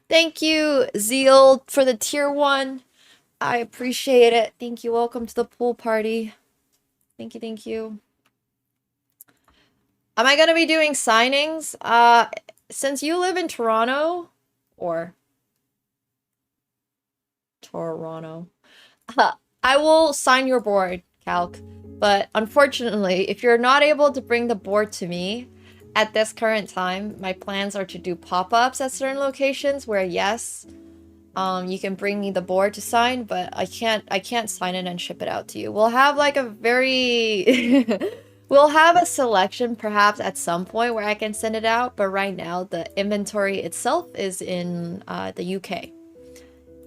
Thank you, Zeal, for the tier 1. I appreciate it. Thank you. Welcome to the pool party. Thank you, thank you. Am I gonna be doing signings? Since you live in Toronto, or Toronto, I will sign your board, Calc. But unfortunately, if you're not able to bring the board to me at this current time, my plans are to do pop-ups at certain locations where, yes, you can bring me the board to sign, but I can't sign it and ship it out to you. We'll have like a very we'll have a selection perhaps at some point where I can send it out, but right now the inventory itself is in the UK.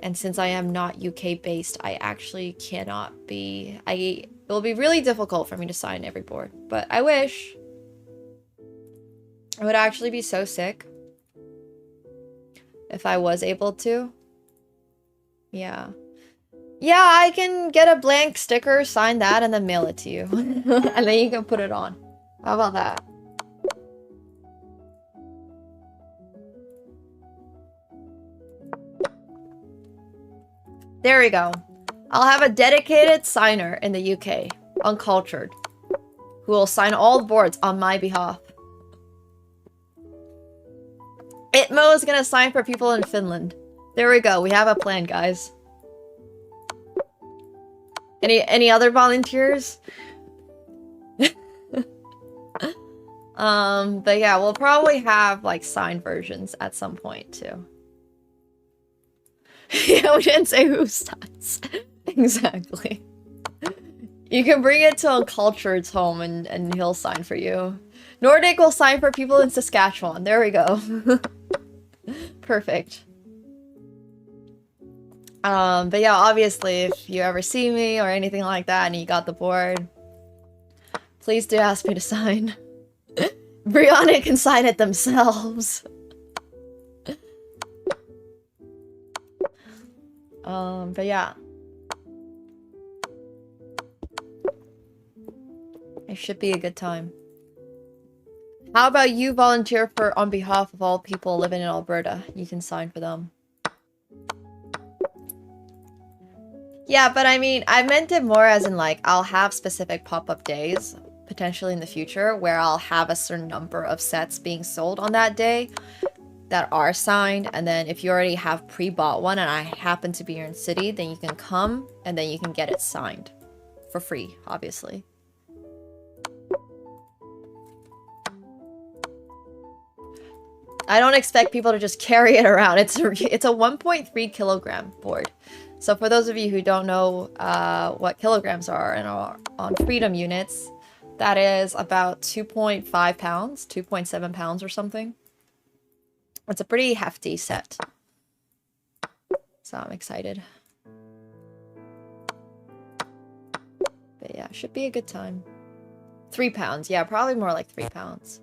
And since I am not UK based, I actually cannot be it will be really difficult for me to sign every board, but I wish. It would actually be so sick if I was able to. Yeah. Yeah, I can get a blank sticker, sign that, and then mail it to you. And then you can put it on. How about that? There we go. I'll have a dedicated signer in the UK, uncultured, who will sign all the boards on my behalf. Itmo is gonna sign for people in Finland. There we go. We have a plan, guys. Any other volunteers? But yeah, we'll probably have like signed versions at some point too. Yeah, we didn't say who signs. Exactly. You can bring it to Uncultured's home and he'll sign for you. Nordic will sign for people in Saskatchewan. There we go. Perfect. But yeah, obviously, if you ever see me or anything like that and you got the board, please do ask me to sign. Brianna can sign it themselves. But yeah. It should be a good time. How about you volunteer for on behalf of all people living in Alberta? You can sign for them. Yeah, but I mean, I meant it more as in like, I'll have specific pop-up days, potentially in the future, where I'll have a certain number of sets being sold on that day that are signed, and then if you already have pre-bought one and I happen to be in city, then you can come and then you can get it signed. For free, obviously. I don't expect people to just carry it around. It's a 1.3 kilogram board. So for those of you who don't know what kilograms are and are on freedom units, that is about 2.5 pounds, 2.7 pounds or something. It's a pretty hefty set. So I'm excited. But yeah, should be a good time. 3 pounds. Yeah, probably more like 3 pounds.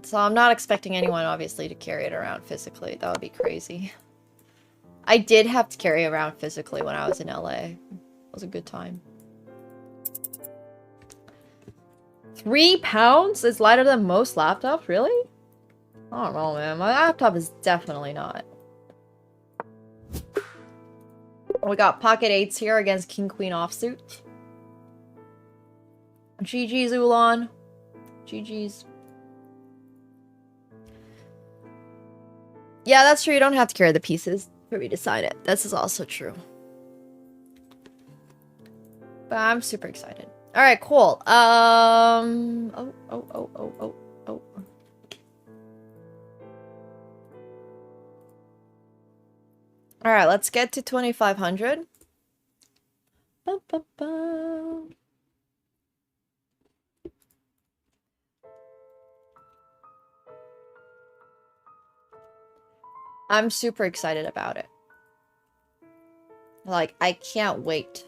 So I'm not expecting anyone, obviously, to carry it around physically. That would be crazy. I did have to carry it around physically when I was in LA. It was a good time. 3 pounds is lighter than most laptops? Really? I don't know, man. My laptop is definitely not. We got Pocket 8s here against King Queen offsuit. GG's, Ulan. GG's. Yeah, that's true. You don't have to carry the pieces for me to sign it. This is also true. But I'm super excited. All right, cool. Oh. All right, let's get to 2,500. I'm super excited about it. Like, I can't wait.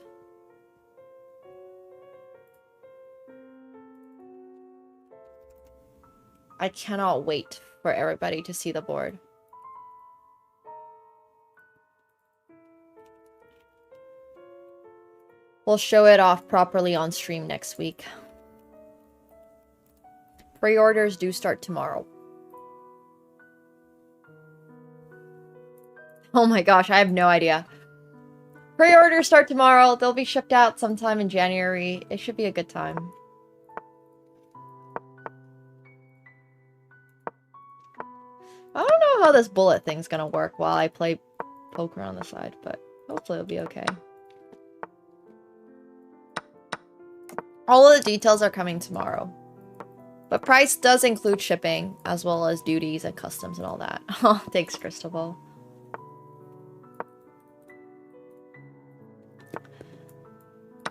I cannot wait for everybody to see the board. We'll show it off properly on stream next week. Pre-orders do start tomorrow. Oh my gosh, I have no idea. Pre-orders start tomorrow. They'll be shipped out sometime in January. It should be a good time. I don't know how this bullet thing's gonna work while I play poker on the side, but hopefully it'll be okay. All of the details are coming tomorrow. But price does include shipping, as well as duties and customs and all that. Oh, thanks, Cristobal.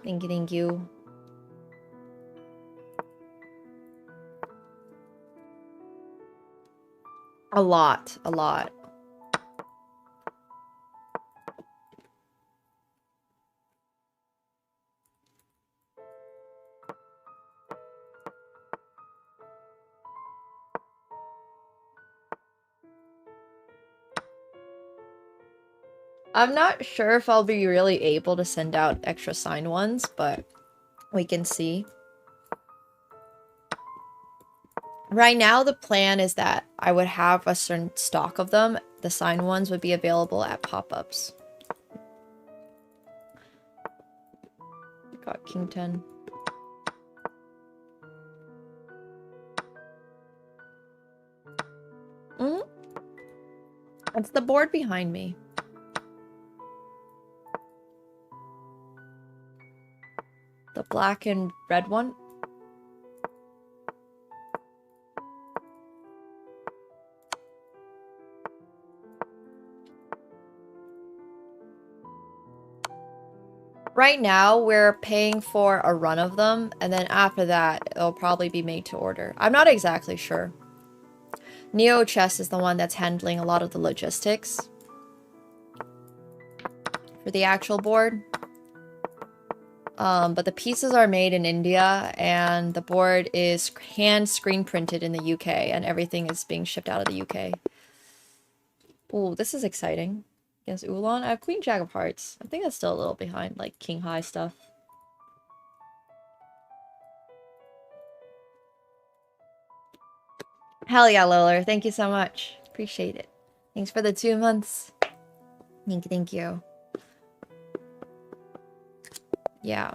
Thank you, thank you. A lot, a lot. I'm not sure if I'll be really able to send out extra signed ones, but we can see. Right now, the plan is that I would have a certain stock of them. The signed ones would be available at pop-ups. Got King 10. It's the board behind me. The black and red one. Right now, we're paying for a run of them, and then after that, it'll probably be made to order. I'm not exactly sure. Neo Chess is the one that's handling a lot of the logistics for the actual board. But the pieces are made in India, and the board is hand screen printed in the UK, and everything is being shipped out of the UK. Ooh, this is exciting. Against Ulan, I have Queen Jack of Hearts. I think that's still a little behind, like King High stuff. Hell yeah, Loler. Thank you so much. Appreciate it. Thanks for the 2 months. Thank you, thank you. Yeah.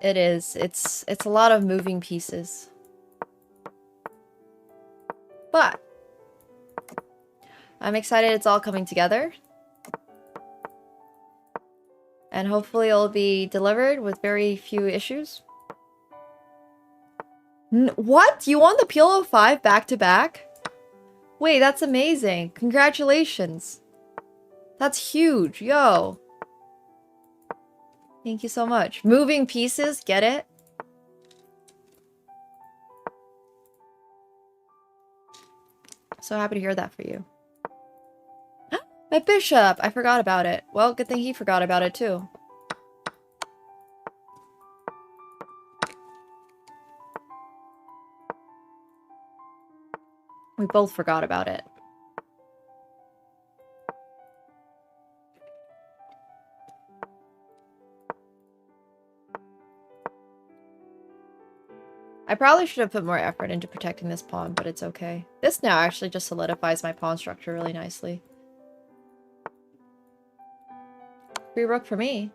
It is. It's a lot of moving pieces. But I'm excited it's all coming together. And hopefully it'll be delivered with very few issues. What? You won the PLO5 back-to-back? Wait, that's amazing. Congratulations. That's huge. Yo. Thank you so much. Moving pieces, get it? So happy to hear that for you. My bishop! I forgot about it. Well, good thing he forgot about it too. We both forgot about it. I probably should have put more effort into protecting this pawn, but it's okay. This now actually just solidifies my pawn structure really nicely. Free rook for me.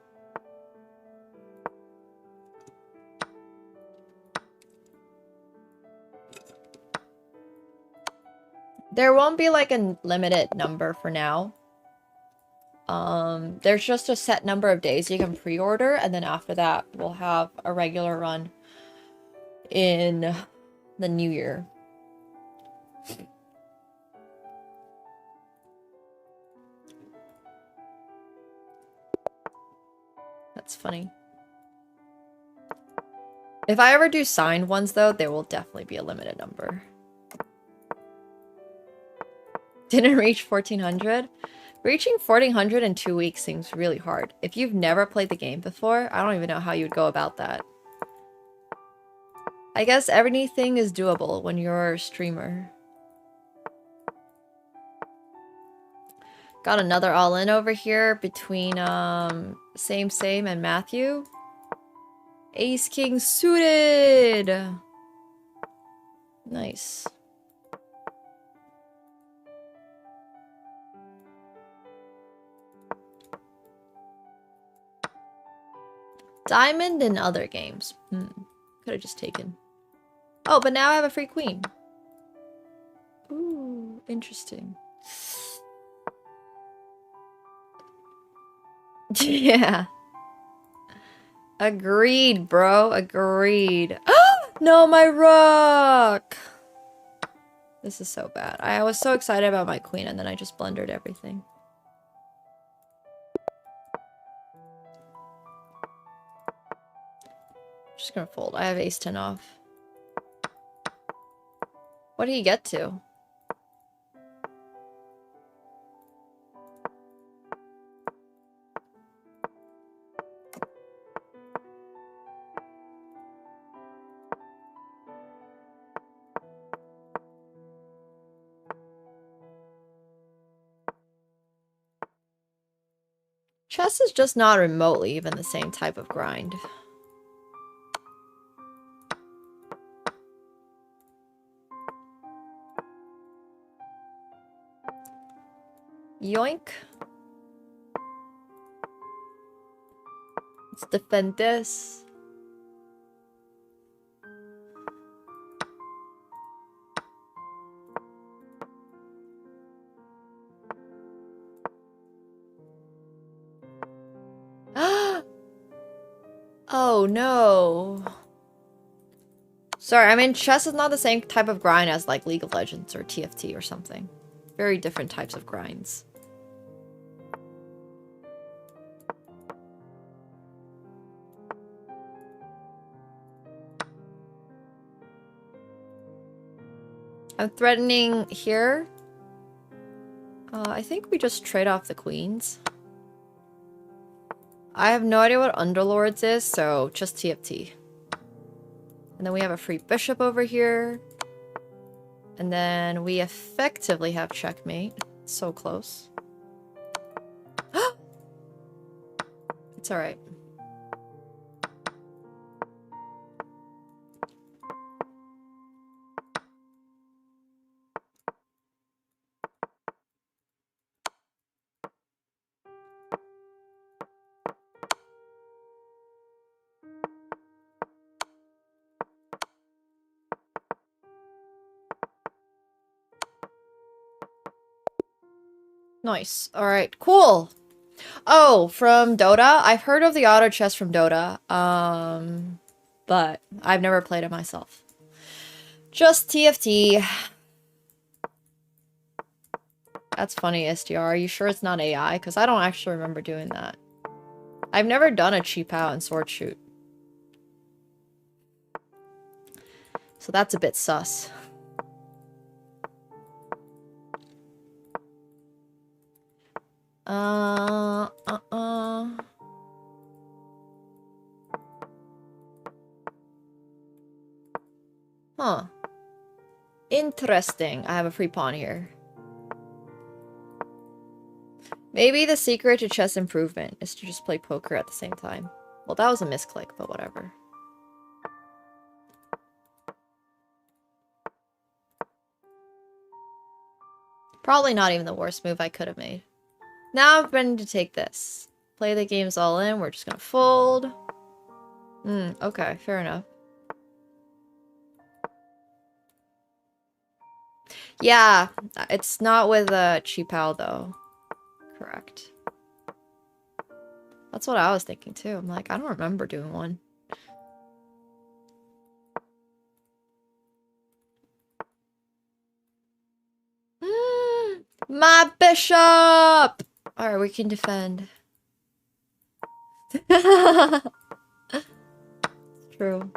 There won't be like a limited number for now. There's just a set number of days you can pre-order, and then after that, we'll have a regular run in the new year. That's funny. If I ever do signed ones, though, there will definitely be a limited number. Didn't reach 1400? Reaching 1400 in 2 weeks seems really hard. If you've never played the game before, I don't even know how you'd go about that. I guess everything is doable when you're a streamer. Got another all-in over here between Same and Matthew. Ace King suited! Nice. Diamond in other games. Could have just taken. Oh, but now I have a free queen. Ooh, interesting. Yeah. Agreed, bro. Agreed. No, my rook! This is so bad. I was so excited about my queen and then I just blundered everything. Just gonna fold. I have ace-10 off. What did he get to? Chess is just not remotely even the same type of grind. Yoink. Let's defend this. Oh no. Sorry, I mean chess is not the same type of grind as like League of Legends or TFT or something. Very different types of grinds. I'm threatening here. I think we just trade off the queens. I have no idea what Underlords is, so just TFT. And then we have a free bishop over here. And then we effectively have checkmate. So close. It's alright. Nice. Alright, cool. Oh, from Dota? I've heard of the auto chess from Dota. But I've never played it myself. Just TFT. That's funny, SDR. Are you sure it's not AI? Because I don't actually remember doing that. I've never done a cheap out and sword shoot. So that's a bit sus. Huh. Interesting. I have a free pawn here. Maybe the secret to chess improvement is to just play poker at the same time. Well, that was a misclick, but whatever. Probably not even the worst move I could have made. Now I'm ready to take this. Play the games all in. We're just gonna fold. Okay, fair enough. Yeah, it's not with Chi Pao though. Correct. That's what I was thinking too. I'm like, I don't remember doing one. My bishop! Alright, we can defend. True.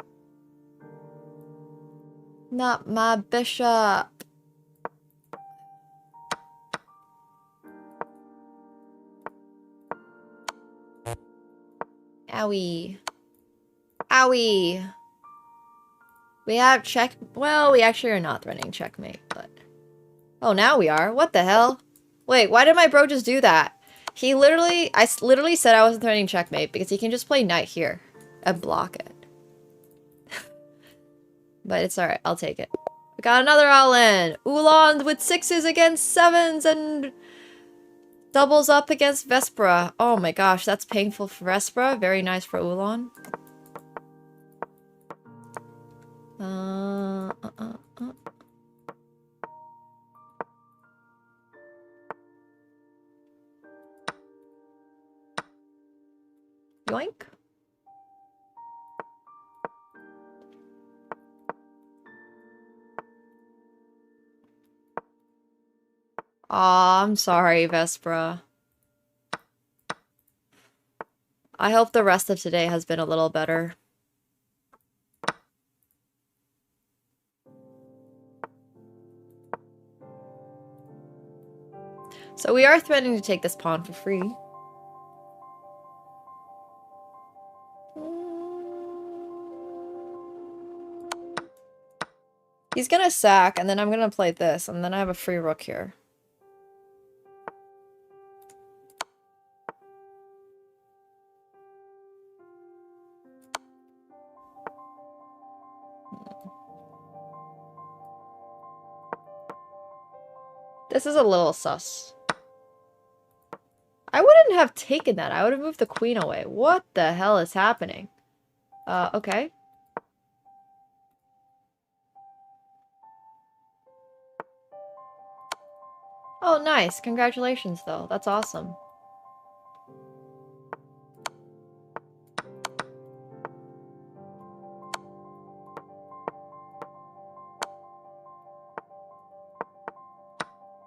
Not my bishop. Owie. Owie. We have check. Well, we actually are not threatening checkmate, but. Oh, now we are. What the hell? Wait, why did my bro just do that? He literally. I literally said I wasn't threatening checkmate because he can just play knight here and block it. But it's alright. I'll take it. We got another all in. Oolong with 6s against 7s and Doubles up against Vespera. Oh my gosh, that's painful for Vespera. Very nice for Ulan. Yoink. Aw, I'm sorry, Vespera. I hope the rest of today has been a little better. So we are threatening to take this pawn for free. He's gonna sack, and then I'm gonna play this, and then I have a free rook here. This is a little sus. I wouldn't have taken that. I would have moved the queen away. What the hell is happening? Okay. Oh, nice. Congratulations, though. That's awesome.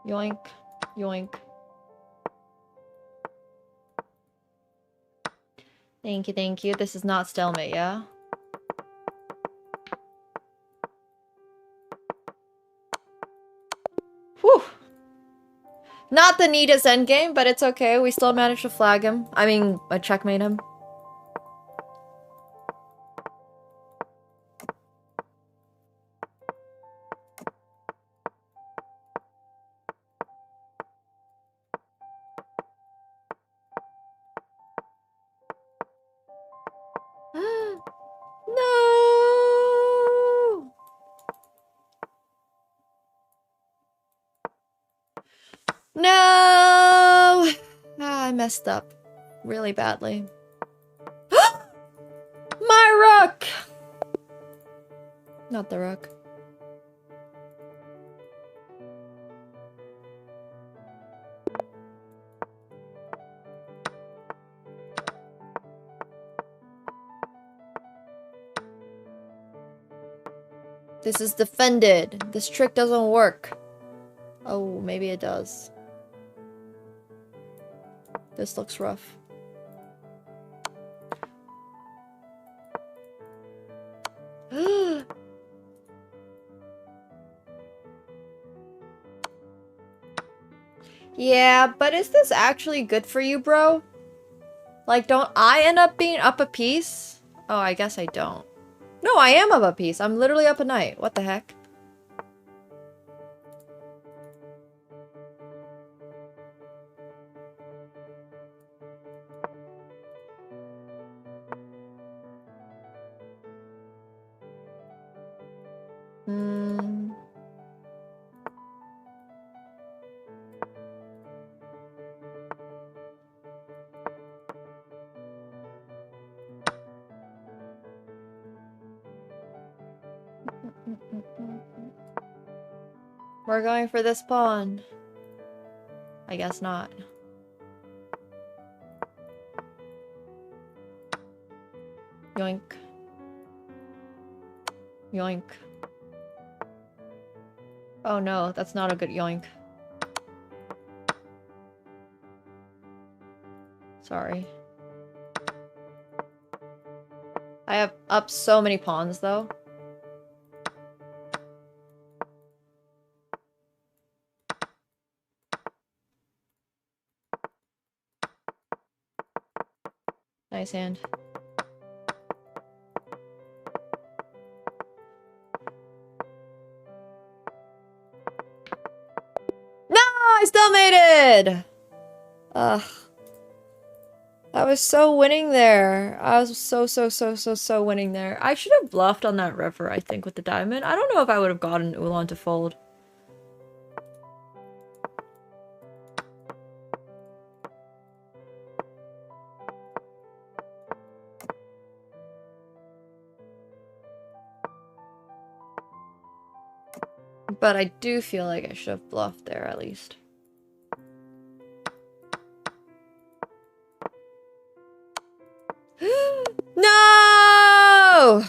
Yoink. Yoink. Thank you, thank you. This is not stalemate, yeah? Whew! Not the neatest endgame, but it's okay. We still managed to flag him. I mean, checkmate him. No! No! Ah, I messed up really badly. My rook! Not the rook. This is defended. This trick doesn't work. Oh, maybe it does. This looks rough. Yeah, but is this actually good for you, bro? Like, don't I end up being up a piece? Oh, I guess I don't. No, I am up a piece. I'm literally up a knight. What the heck? We're going for this pawn. I guess not. Yoink. Yoink. Oh no, that's not a good yoink. Sorry. I have up so many pawns though. Nice hand. No! I still made it! Ugh. I was so winning there. I was so winning there. I should have bluffed on that river, I think, with the diamond. I don't know if I would have gotten Ulan to fold. But I do feel like I should have bluffed there at least. No!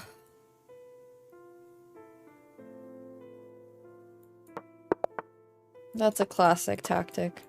That's a classic tactic.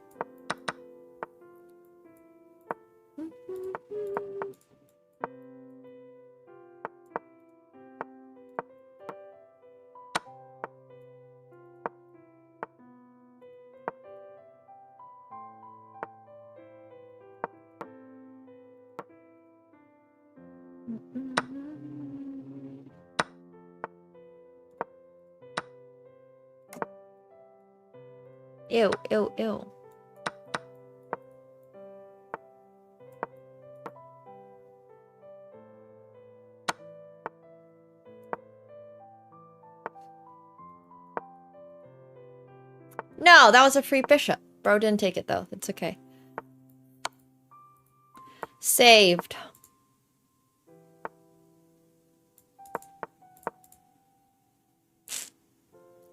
Ew, ew, ew. No, that was a free bishop. Bro didn't take it though. It's okay. Saved.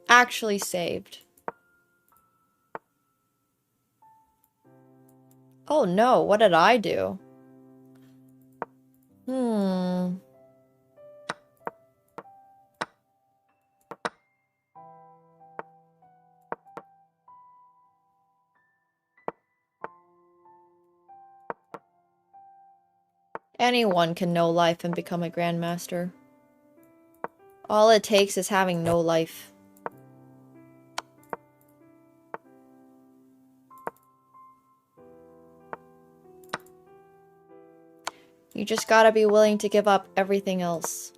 Actually saved. Oh no, what did I do? Anyone can know life and become a grandmaster. All it takes is having no life. You just gotta be willing to give up everything else.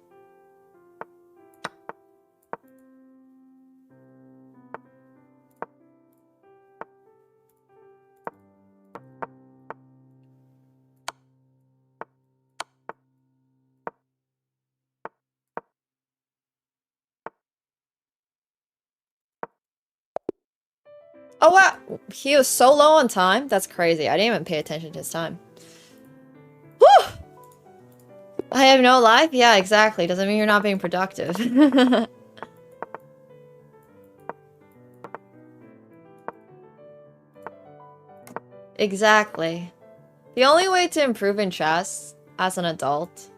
Oh wow, he was so low on time? That's crazy. I didn't even pay attention to his time. Whew! I have no life? Yeah, exactly. Doesn't mean you're not being productive. Exactly. The only way to improve in chess as an adult,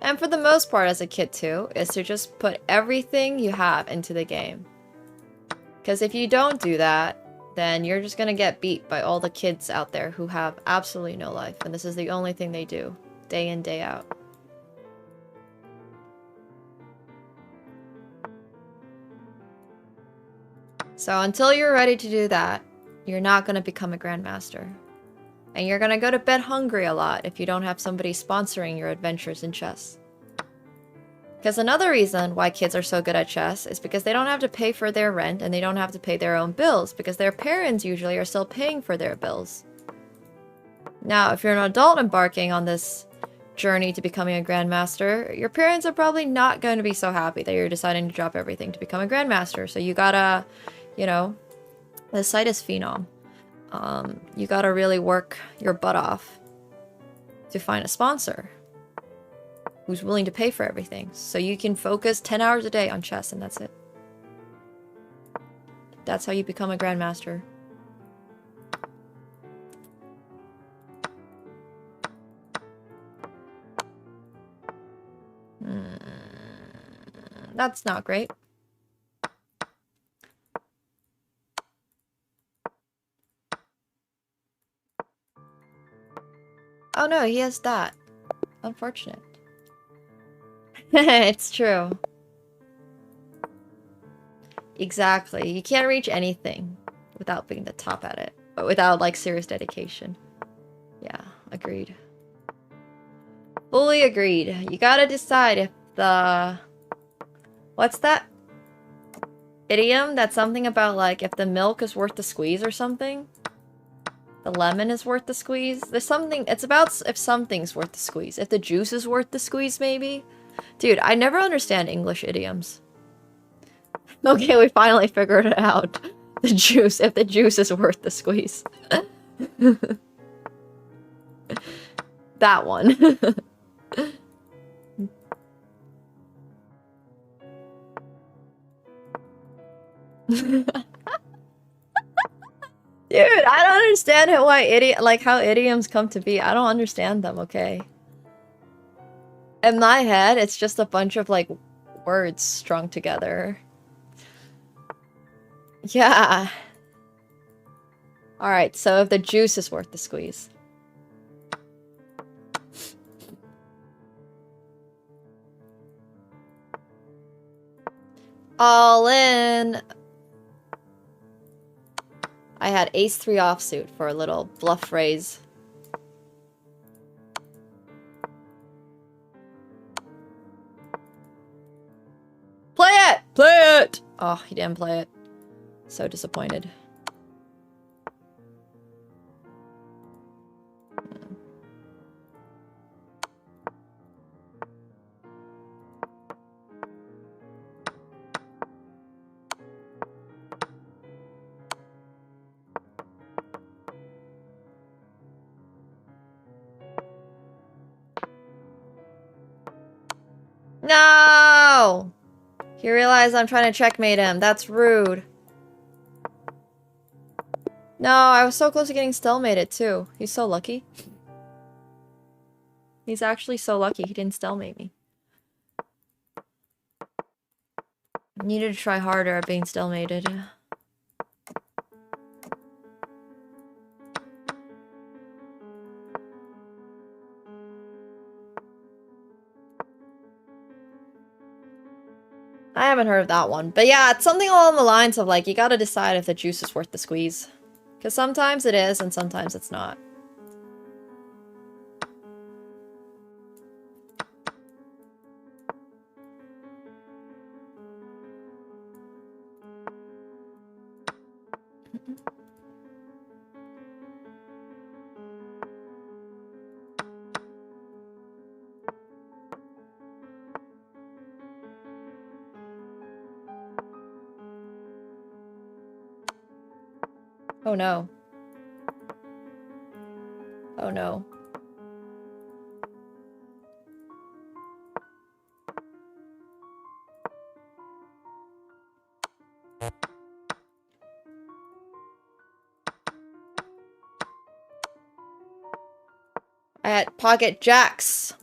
and for the most part as a kid too, is to just put everything you have into the game. Because if you don't do that, then you're just gonna get beat by all the kids out there who have absolutely no life, and this is the only thing they do, day in, day out. So until you're ready to do that, you're not gonna become a grandmaster. And you're gonna go to bed hungry a lot if you don't have somebody sponsoring your adventures in chess. Because another reason why kids are so good at chess is because they don't have to pay for their rent and they don't have to pay their own bills because their parents usually are still paying for their bills. Now, if you're an adult embarking on this journey to becoming a grandmaster, your parents are probably not going to be so happy that you're deciding to drop everything to become a grandmaster. So you gotta, you know, the site is Phenom. You gotta really work your butt off to find a sponsor who's willing to pay for everything, so you can focus 10 hours a day on chess, and that's it. That's how you become a grandmaster. That's not great. Oh no, he has that. Unfortunate. It's true. Exactly. You can't reach anything without being the top at it. But without, like, serious dedication. Yeah, agreed. Fully agreed. You gotta decide if the... What's that idiom? That's something about, like, if the milk is worth the squeeze or something? The lemon is worth the squeeze? There's something... It's about if something's worth the squeeze. If the juice is worth the squeeze, maybe? Dude, I never understand English idioms. Okay, we finally figured it out. The juice, if the juice is worth the squeeze. That one. Dude, I don't understand how idioms come to be. I don't understand them, okay? In my head, it's just a bunch of, like, words strung together. Yeah. Alright, so if the juice is worth the squeeze. All in! I had ace-3 offsuit for a little bluff raise. Play it! Play it! Oh, he didn't play it. So disappointed. No! He realized I'm trying to checkmate him. That's rude. No, I was so close to getting stalemated too. He's so lucky. He's actually so lucky he didn't stalemate me. Needed to try harder at being stalemated. I haven't heard of that one. But yeah, it's something along the lines of like, you gotta decide if the juice is worth the squeeze. Because sometimes it is and sometimes it's not. Oh no. Oh no. I had pocket jacks.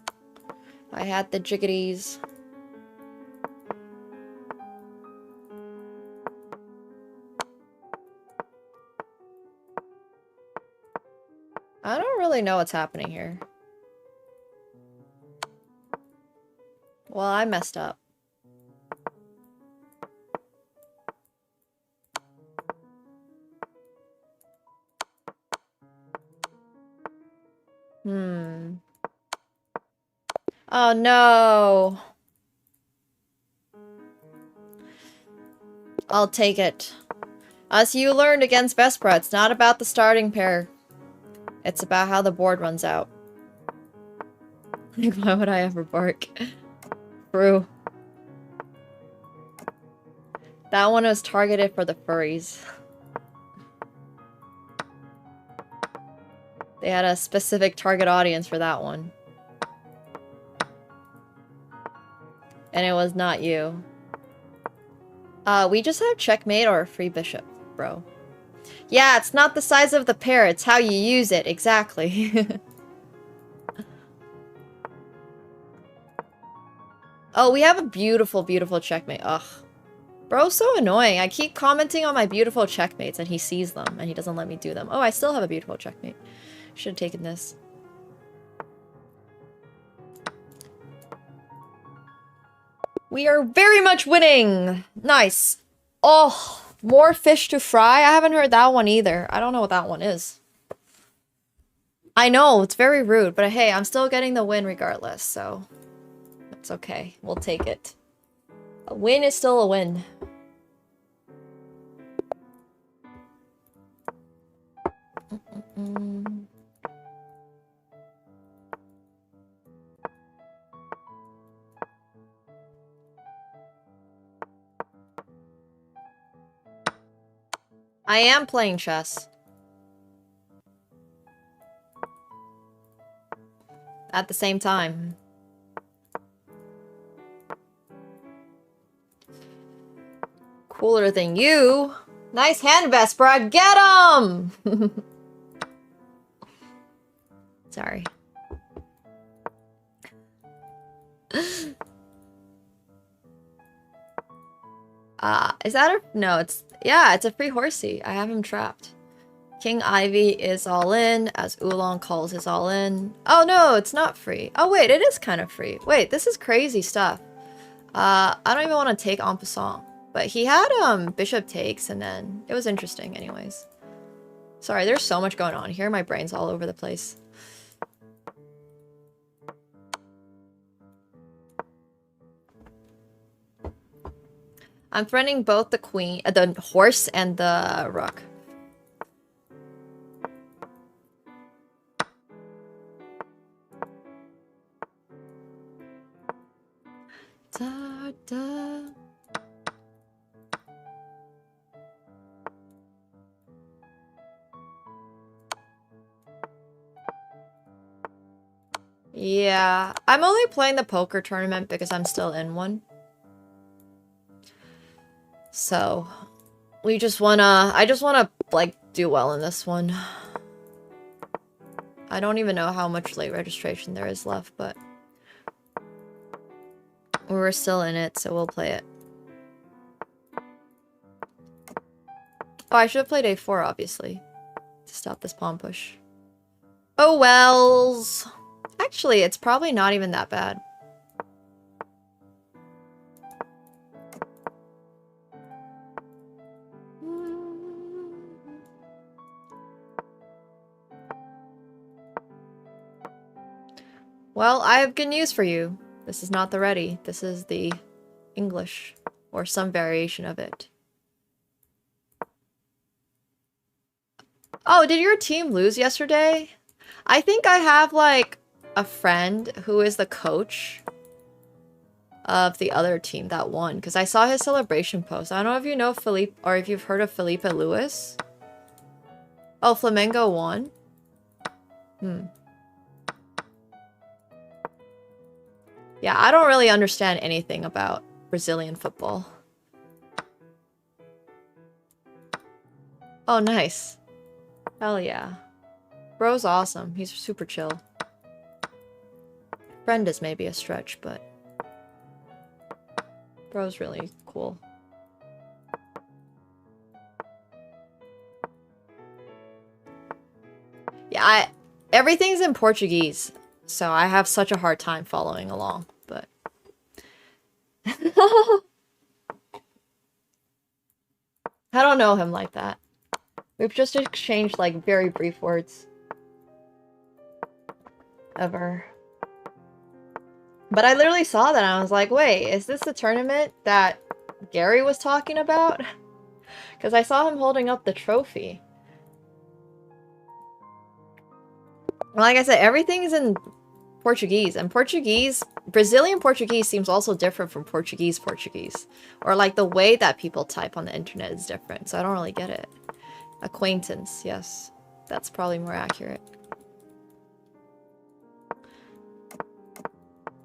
I had the jiggities. I don't really know what's happening here. Well, I messed up. Oh no. I'll take it. As you learned against Vespra, it's not about the starting pair. It's about how the board runs out. Like, why would I ever bark? True. That one was targeted for the furries. They had a specific target audience for that one. And it was not you. We just have checkmate or a free bishop, bro. Yeah, it's not the size of the pair, it's how you use it, exactly. Oh, we have a beautiful, beautiful checkmate. Ugh. Bro's so annoying. I keep commenting on my beautiful checkmates and he sees them and he doesn't let me do them. Oh, I still have a beautiful checkmate. Should have taken this. We are very much winning! Nice. Oh, more fish to fry? I haven't heard that one either. I don't know what that one is. I know, it's very rude, but hey, I'm still getting the win regardless, so... It's okay. We'll take it. A win is still a win. I am playing chess. At the same time. Cooler than you. Nice hand, Vespera. Get him! Sorry. Is that a... No, it's... Yeah, it's a free horsey. I have him trapped. King Ivy is all in, as Oolong calls is all in. Oh no, it's not free. Oh wait, it is kind of free. Wait, this is crazy stuff. I don't even want to take en passant. But he had bishop takes, and then it was interesting anyways. Sorry, there's so much going on here. My brain's all over the place. I'm threatening both the queen, the horse and the rook. Da, da. Yeah, I'm only playing the poker tournament because I'm still in one. So, I just wanna, like, do well in this one. I don't even know how much late registration there is left, but we're still in it, so we'll play it. Oh, I should have played a4, obviously, to stop this pawn push. Oh, wells. Actually, it's probably not even that bad. Well, I have good news for you. This is not the ready. This is the English, or some variation of it. Oh, did your team lose yesterday? I think I have, like, a friend who is the coach of the other team that won, because I saw his celebration post. I don't know if you know Felipe, or if you've heard of Felipe Lewis. Oh, Flamengo won? Yeah, I don't really understand anything about Brazilian football. Oh, nice. Hell yeah. Bro's awesome. He's super chill. Friend is maybe a stretch, but Bro's really cool. Yeah, everything's in Portuguese, so I have such a hard time following along, but... I don't know him like that. We've just exchanged, like, very brief words. Ever. But I literally saw that and I was like, wait, is this the tournament that Gary was talking about? Because I saw him holding up the trophy. Like I said, everything's in Portuguese. And Brazilian Portuguese seems also different from Portuguese. Or like the way that people type on the internet is different. So I don't really get it. Acquaintance, yes. That's probably more accurate.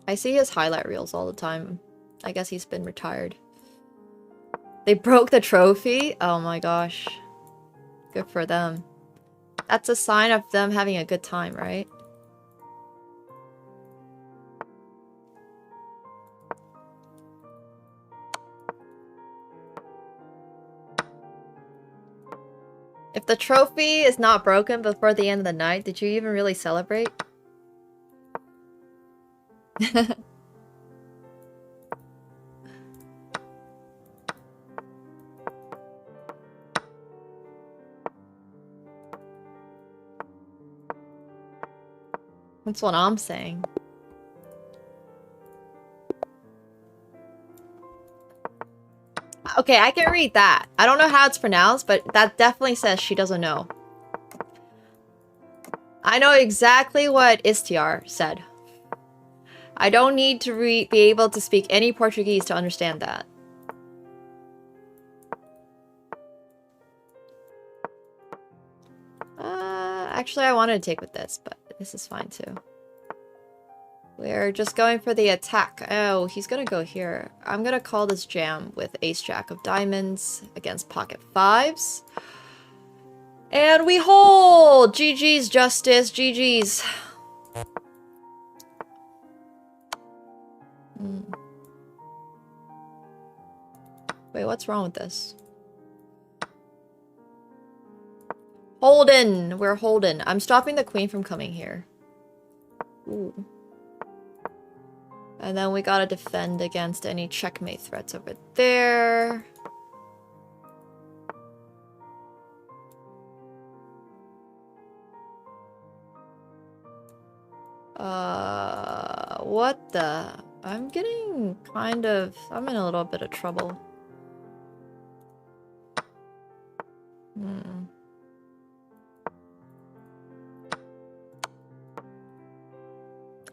I see his highlight reels all the time. I guess he's been retired. They broke the trophy? Oh my gosh. Good for them. That's a sign of them having a good time, right? If the trophy is not broken before the end of the night, did you even really celebrate? That's what I'm saying. Okay, I can read that. I don't know how it's pronounced, but that definitely says she doesn't know. I know exactly what Istiar said. I don't need to be able to speak any Portuguese to understand that. Actually, I wanted to take with this, but this is fine too. We're just going for the attack. Oh, he's gonna go here. I'm gonna call this jam with ace jack of diamonds against pocket fives. And we hold! GG's, Justice. GG's. Wait, what's wrong with this? Holden! We're Holden. I'm stopping the queen from coming here. Ooh. And then we gotta defend against any checkmate threats over there. What the? I'm getting kind of... I'm in a little bit of trouble.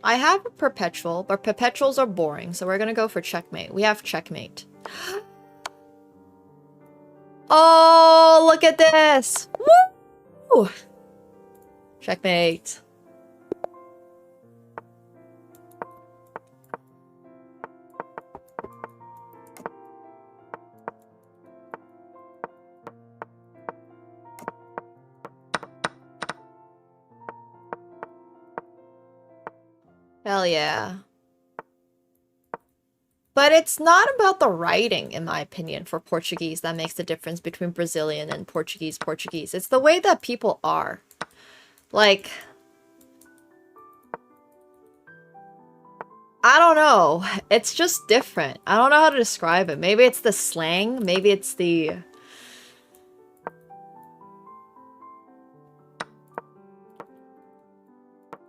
I have a perpetual, but perpetuals are boring, so we're gonna go for checkmate. We have checkmate. Oh, look at this! Woo! Checkmate. Hell yeah. But it's not about the writing, in my opinion, for Portuguese that makes the difference between Brazilian and Portuguese. It's the way that people are. Like... I don't know. It's just different. I don't know how to describe it. Maybe it's the slang. Maybe it's the...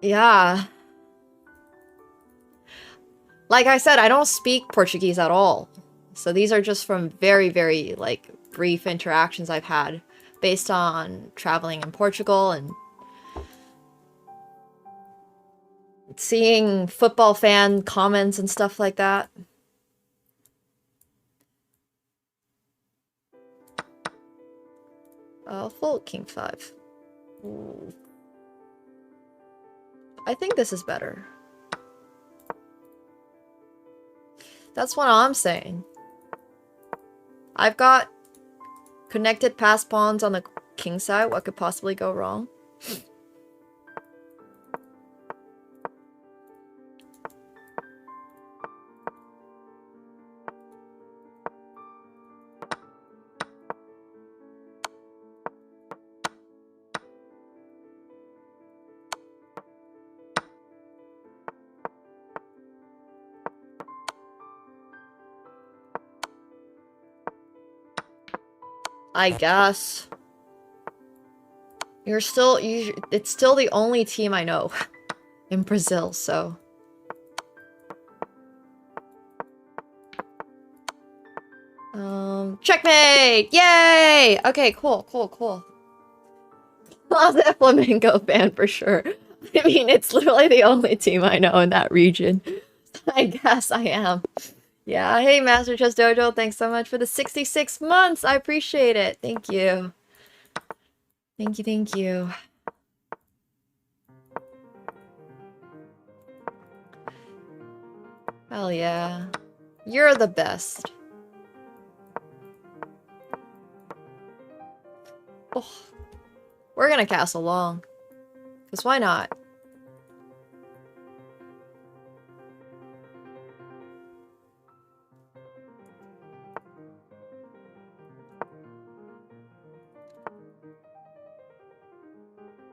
Yeah. Like I said, I don't speak Portuguese at all. So these are just from very, very, like, brief interactions I've had based on traveling in Portugal and seeing football fan comments and stuff like that. Full king 5. Ooh. I think this is better. That's what I'm saying. I've got connected pass pawns on the king side. What could possibly go wrong? I guess. It's still the only team I know in Brazil, so. Checkmate! Yay! Okay, cool. Closet Flamengo fan for sure. I mean, it's literally the only team I know in that region. I guess I am. Yeah, hey Master Chess Dojo, thanks so much for the 66 months. I appreciate it. Thank you. Thank you. Hell yeah. You're the best. Oh, we're gonna castle long. Because why not?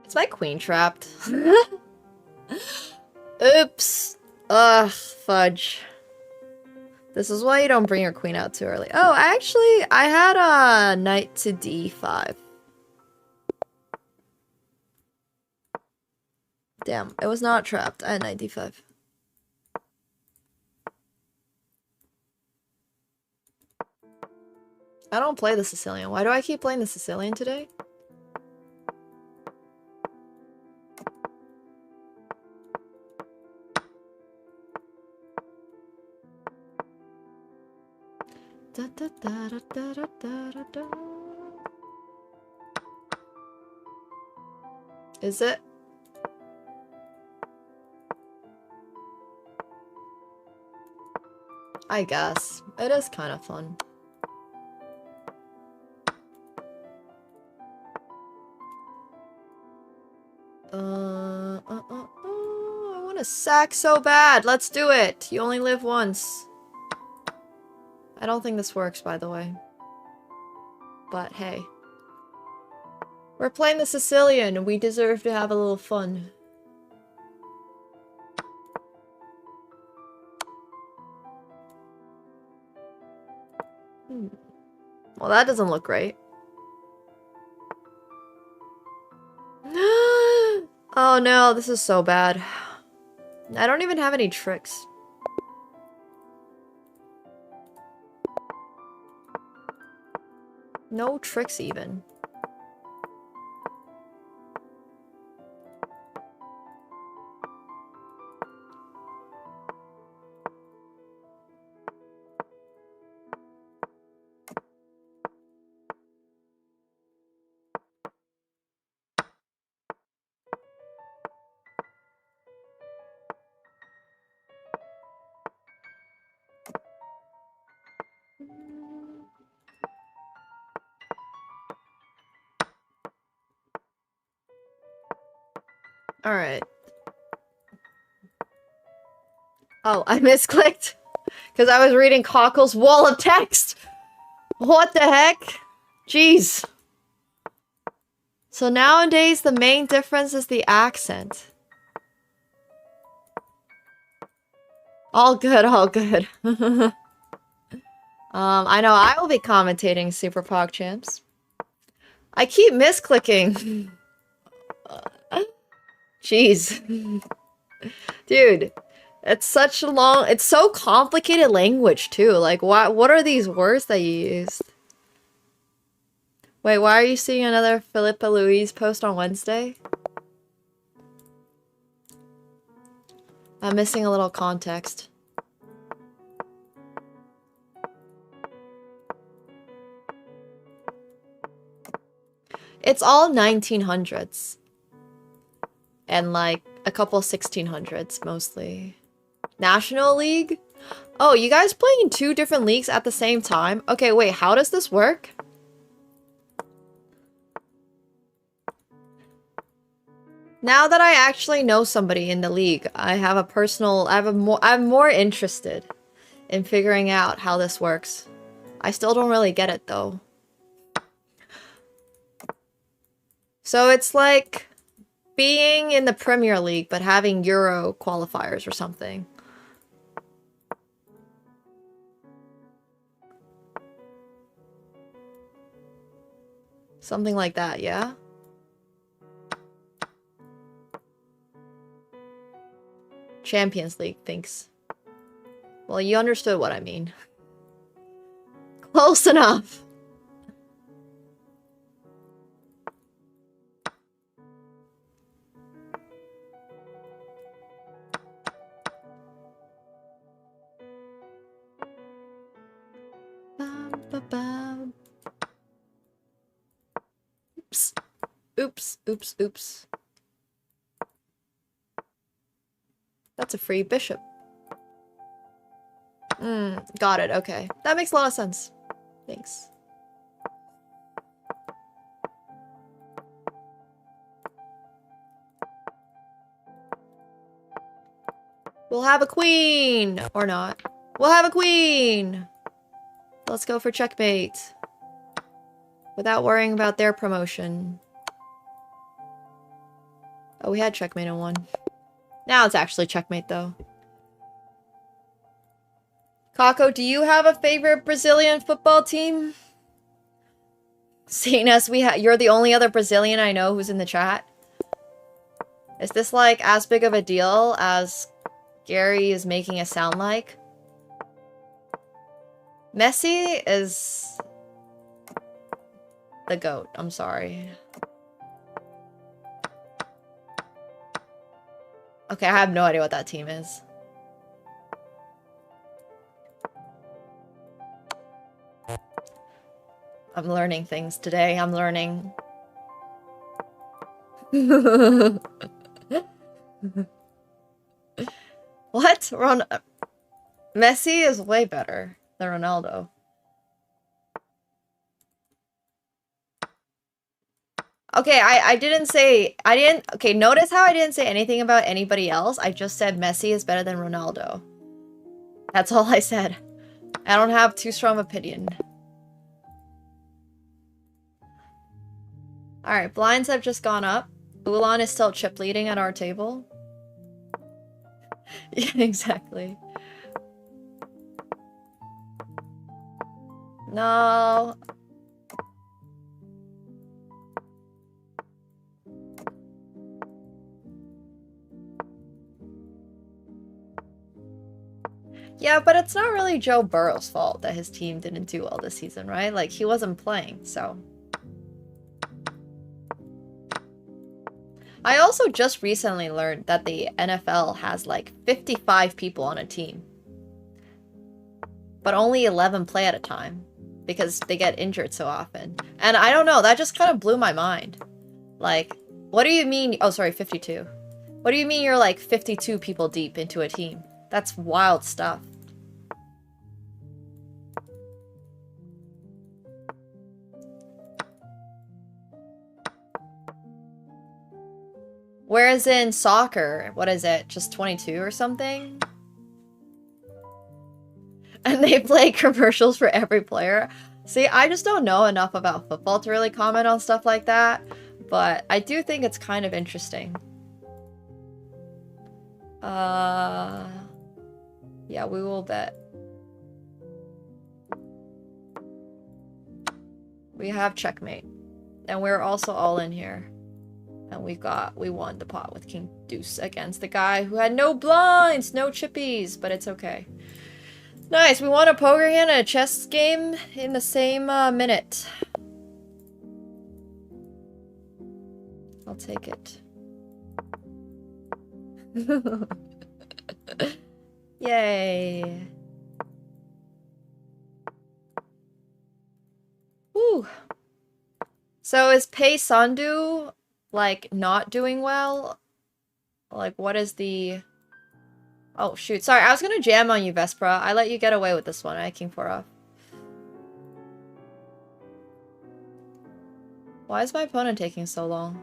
Is my queen trapped? Oops. Ugh, fudge. This is why you don't bring your queen out too early. Oh, actually, I had a knight to d5. Damn, it was not trapped. I had knight d5. I don't play the Sicilian. Why do I keep playing the Sicilian today? Da, da, da, da, da, da, da, da. Is it? I guess. It is kind of fun. I want a sack so bad. Let's do it. You only live once. I don't think this works, by the way. But hey. We're playing the Sicilian, and we deserve to have a little fun. Well, that doesn't look great. Oh no, this is so bad. I don't even have any tricks. No tricks even. Alright. Oh, I misclicked. Because I was reading Cockle's wall of text. What the heck? Jeez. So nowadays, the main difference is the accent. All good, all good. I know I will be commentating Super PogChamps. I keep misclicking. Jeez. Dude, it's such a long... It's so complicated language, too. Like, what are these words that you used? Wait, why are you seeing another Philippa Louise post on Wednesday? I'm missing a little context. It's all 1900s. And like a couple 1600s mostly. National League? Oh, you guys playing in 2 different leagues at the same time? Okay, wait, how does this work? Now that I actually know somebody in the league, I'm more interested in figuring out how this works. I still don't really get it though. So it's like being in the Premier League but having Euro qualifiers or something. Something like that, yeah? Champions League thinks. Well, you understood what I mean. Close enough. Oops. Oops, oops, oops. That's a free bishop. Got it, okay. That makes a lot of sense. Thanks. We'll have a queen! Or not. We'll have a queen! Let's go for checkmate. Without worrying about their promotion. Oh, we had checkmate on 1. Now it's actually checkmate, though. Kako, do you have a favorite Brazilian football team? Seeing as you're the only other Brazilian I know who's in the chat. Is this, like, as big of a deal as Gary is making it sound like? Messi is the GOAT. I'm sorry. Okay, I have no idea what that team is. I'm learning things today. I'm learning. What? We're on... Messi is way better than Ronaldo. Okay, I didn't say, okay, notice how I didn't say anything about anybody else. I just said Messi is better than Ronaldo. That's all I said. I don't have too strong opinion. Alright, blinds have just gone up. Ulan is still chip leading at our table. Yeah, exactly. No. Yeah, but it's not really Joe Burrow's fault that his team didn't do well this season, right? Like, he wasn't playing, so... I also just recently learned that the NFL has, like, 55 people on a team. But only 11 play at a time. Because they get injured so often. And I don't know, that just kind of blew my mind. Like, what do you mean... Oh, sorry, 52. What do you mean you're, like, 52 people deep into a team? That's wild stuff. Whereas in soccer, what is it? Just 22 or something? And they play commercials for every player. See, I just don't know enough about football to really comment on stuff like that. But I do think it's kind of interesting. Yeah, we will bet. We have checkmate. And we're also all in here. And we won the pot with King Deuce against the guy who had no blinds, no chippies, but it's okay. Nice, we won a poker hand and a chess game in the same minute. I'll take it. Yay. Woo. So is Pei Sandu, like, not doing well? Like, what is the... Oh, shoot. Sorry, I was gonna jam on you, Vespra. I let you get away with this one. I King 4 off. Why is my opponent taking so long?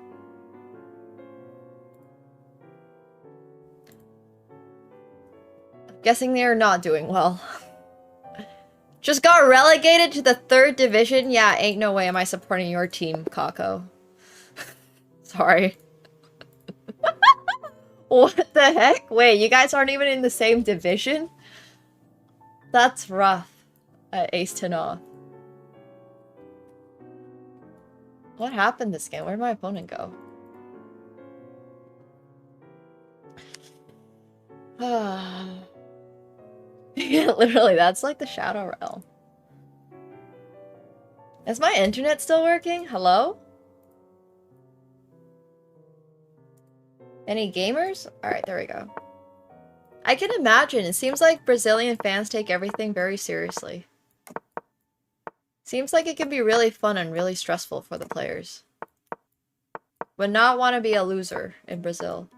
I'm guessing they're not doing well. Just got relegated to the 3rd division? Yeah, ain't no way am I supporting your team, Kako. Sorry. What the heck? Wait, you guys aren't even in the same division? That's rough. Ace to off. What happened this game? Where'd my opponent go? Yeah, literally, that's like the Shadow Realm. Is my internet still working? Hello? Any gamers? Alright, there we go. I can imagine. It seems like Brazilian fans take everything very seriously. Seems like it can be really fun and really stressful for the players. Would not want to be a loser in Brazil.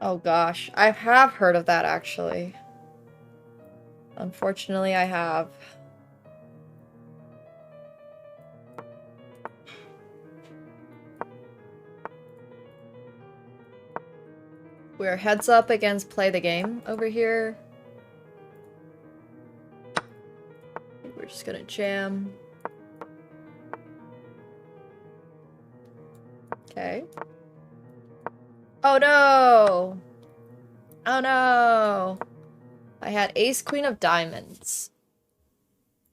Oh gosh, I have heard of that actually. Unfortunately, I have. We're heads up against play the game over here. We're just gonna jam. Okay. Oh no! Oh no! I had ace queen of diamonds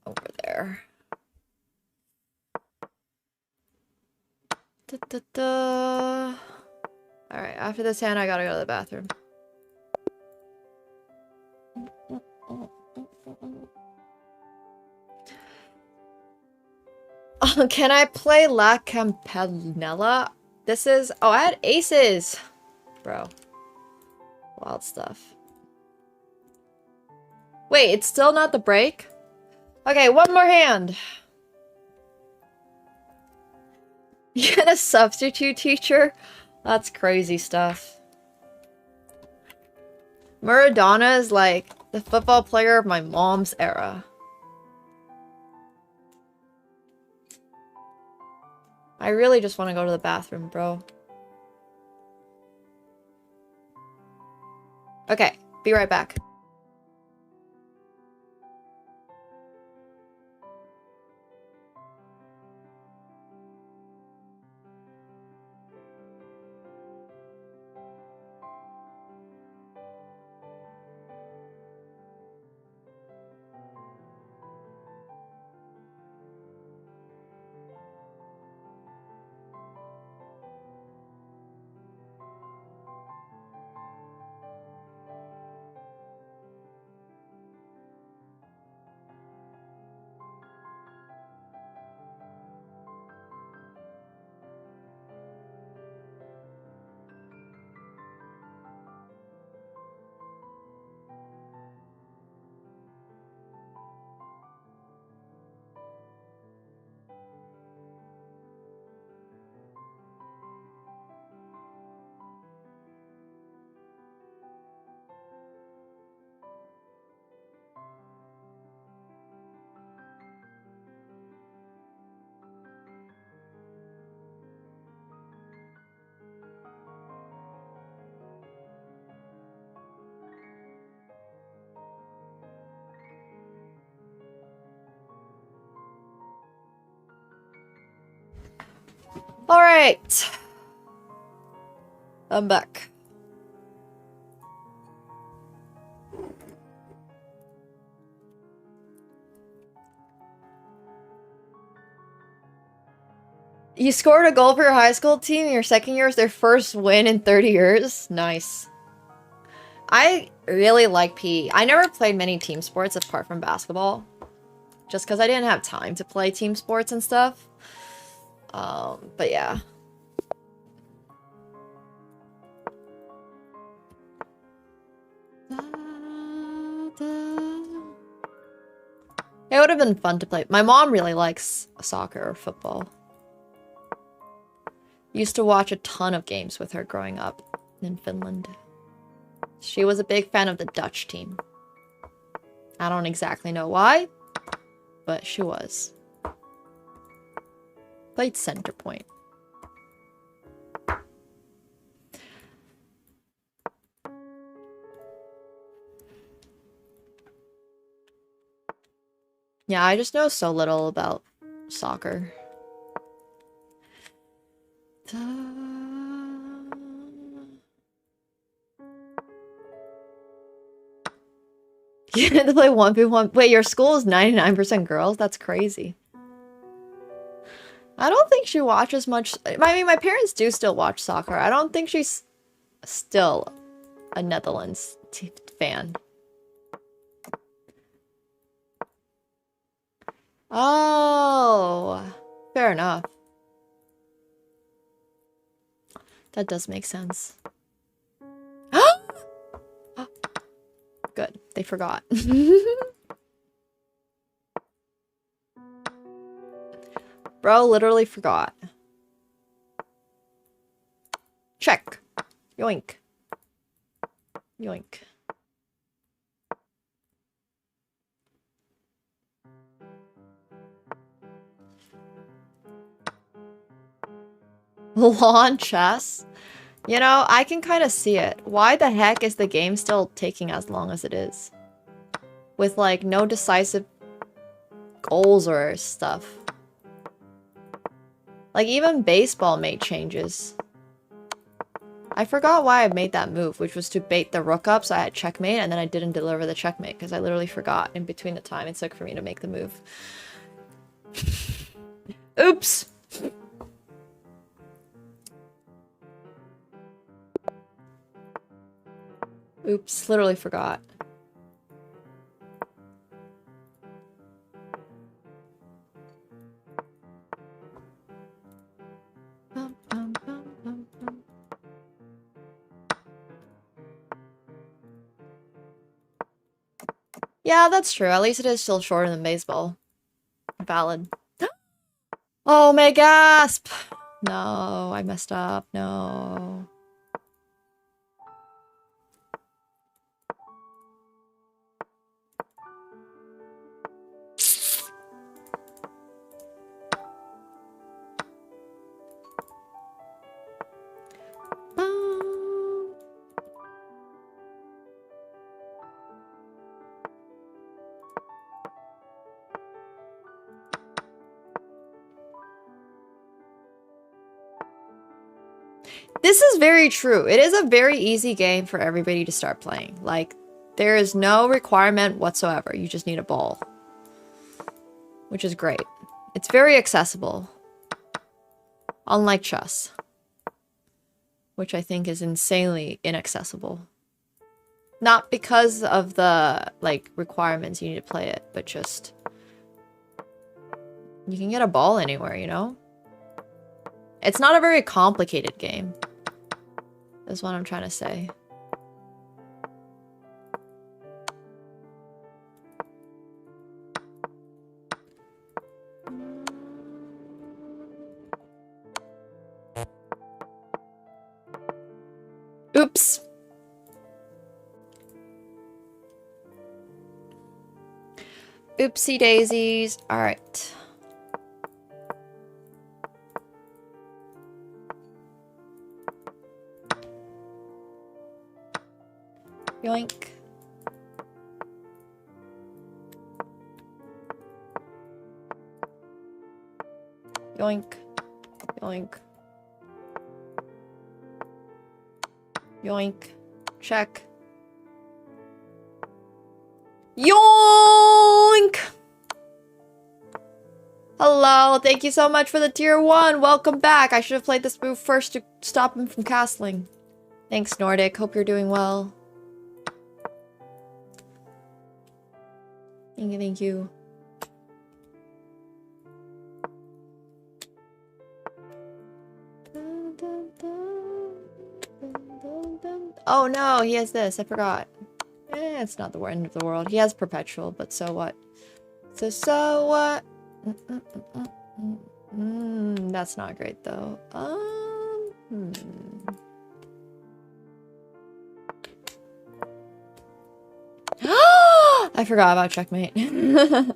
over there. Da, da, da. Alright, after this hand I gotta go to the bathroom. Can I play La Campanella? This is... Oh, I had aces! Bro. Wild stuff. Wait, it's still not the break? Okay, one more hand. You get a substitute teacher? That's crazy stuff. Maradona is like the football player of my mom's era. I really just want to go to the bathroom, bro. Okay, be right back. Alright. I'm back. You scored a goal for your high school team in your second year is their first win in 30 years? Nice. I really like PE. I never played many team sports apart from basketball. Just because I didn't have time to play team sports and stuff. But yeah. It would have been fun to play. My mom really likes soccer or football. Used to watch a ton of games with her growing up in Finland. She was a big fan of the Dutch team. I don't exactly know why, but she was. Played center point. Yeah, I just know so little about soccer. You had to play 1v1. Wait, your school is 99% girls? That's crazy. I don't think she watches much. I mean, my parents do still watch soccer. I don't think she's still a Netherlands fan. Oh, fair enough. That does make sense. Good, they forgot. Bro literally forgot. Check. Yoink. Yoink. Lawn chess? You know, I can kind of see it. Why the heck is the game still taking as long as it is? With, like, no decisive goals or stuff. Like, even baseball made changes. I forgot why I made that move, which was to bait the rook up so I had checkmate, and then I didn't deliver the checkmate, because I literally forgot in between the time it took for me to make the move. Oops! Oops, literally forgot. Yeah, that's true. At least it is still shorter than baseball. Valid. Oh, my gasp! No, I messed up. No. This is very true. It is a very easy game for everybody to start playing. Like, there is no requirement whatsoever. You just need a ball. Which is great. It's very accessible. Unlike chess. Which I think is insanely inaccessible. Not because of the, like, requirements you need to play it, but just... You can get a ball anywhere, you know? It's not a very complicated game. That's what I'm trying to say. Oops. Oopsie daisies. All right. Yoink. Yoink. Yoink. Yoink. Check. Yoink! Hello, thank you so much for the tier 1. Welcome back. I should have played this move first to stop him from castling. Thanks, Nordic. Hope you're doing well. Thank you, thank you. Oh no, he has this. I forgot. It's not the end of the world. He has perpetual, but so what? So what? That's not great though. I forgot about checkmate. Yoink,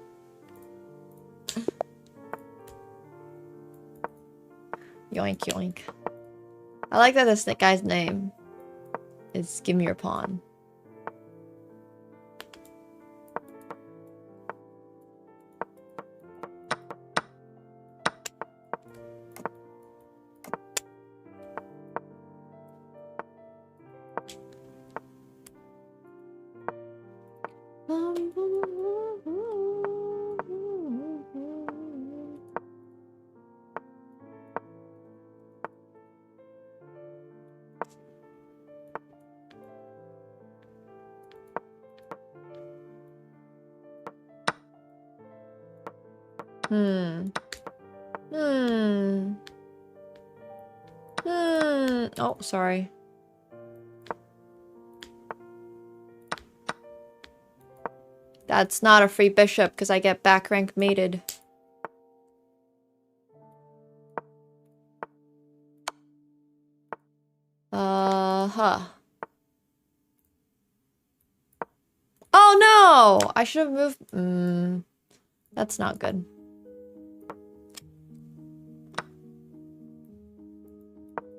yoink. I like that this guy's name is Give Me Your Pawn. Oh, sorry. That's not a free bishop because I get back rank mated. Huh. Oh no! I should have moved. That's not good.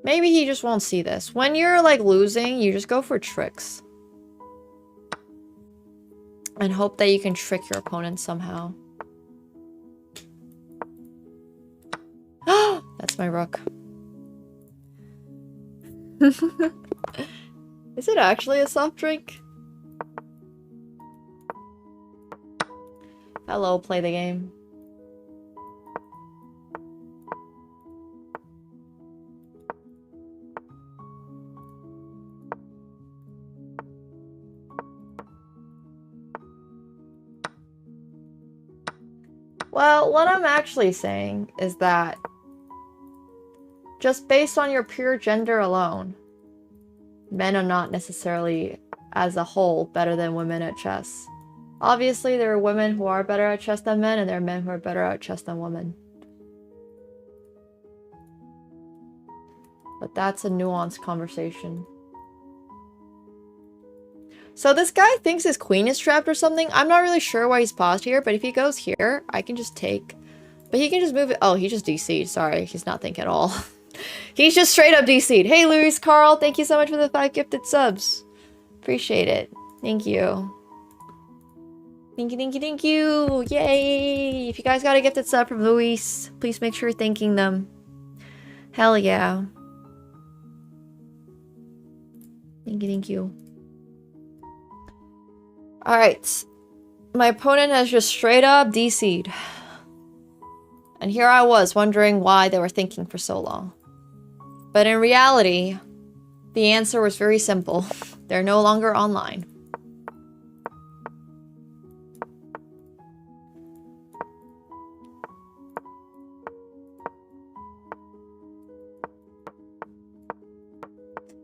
Maybe he just won't see this. When you're like losing, you just go for tricks. And hope that you can trick your opponent somehow. That's my rook. Is it actually a soft drink? Hello, play the game. Well, what I'm actually saying is that just based on your pure gender alone, men are not necessarily, as a whole, better than women at chess. Obviously, there are women who are better at chess than men, and there are men who are better at chess than women. But that's a nuanced conversation. So this guy thinks his queen is trapped or something. I'm not really sure why he's paused here, but if he goes here, I can just take... But he can just move it. Oh, he just DC'd. Sorry, he's not thinking at all. He's just straight up DC'd. Hey, Luis, Carl, thank you so much for the 5 gifted subs. Appreciate it. Thank you. Thank you, thank you, thank you. Yay. If you guys got a gifted sub from Luis, please make sure you're thanking them. Hell yeah. Thank you, thank you. Alright. My opponent has just straight up DC'd. And here I was wondering why they were thinking for so long. But in reality, the answer was very simple. They're no longer online.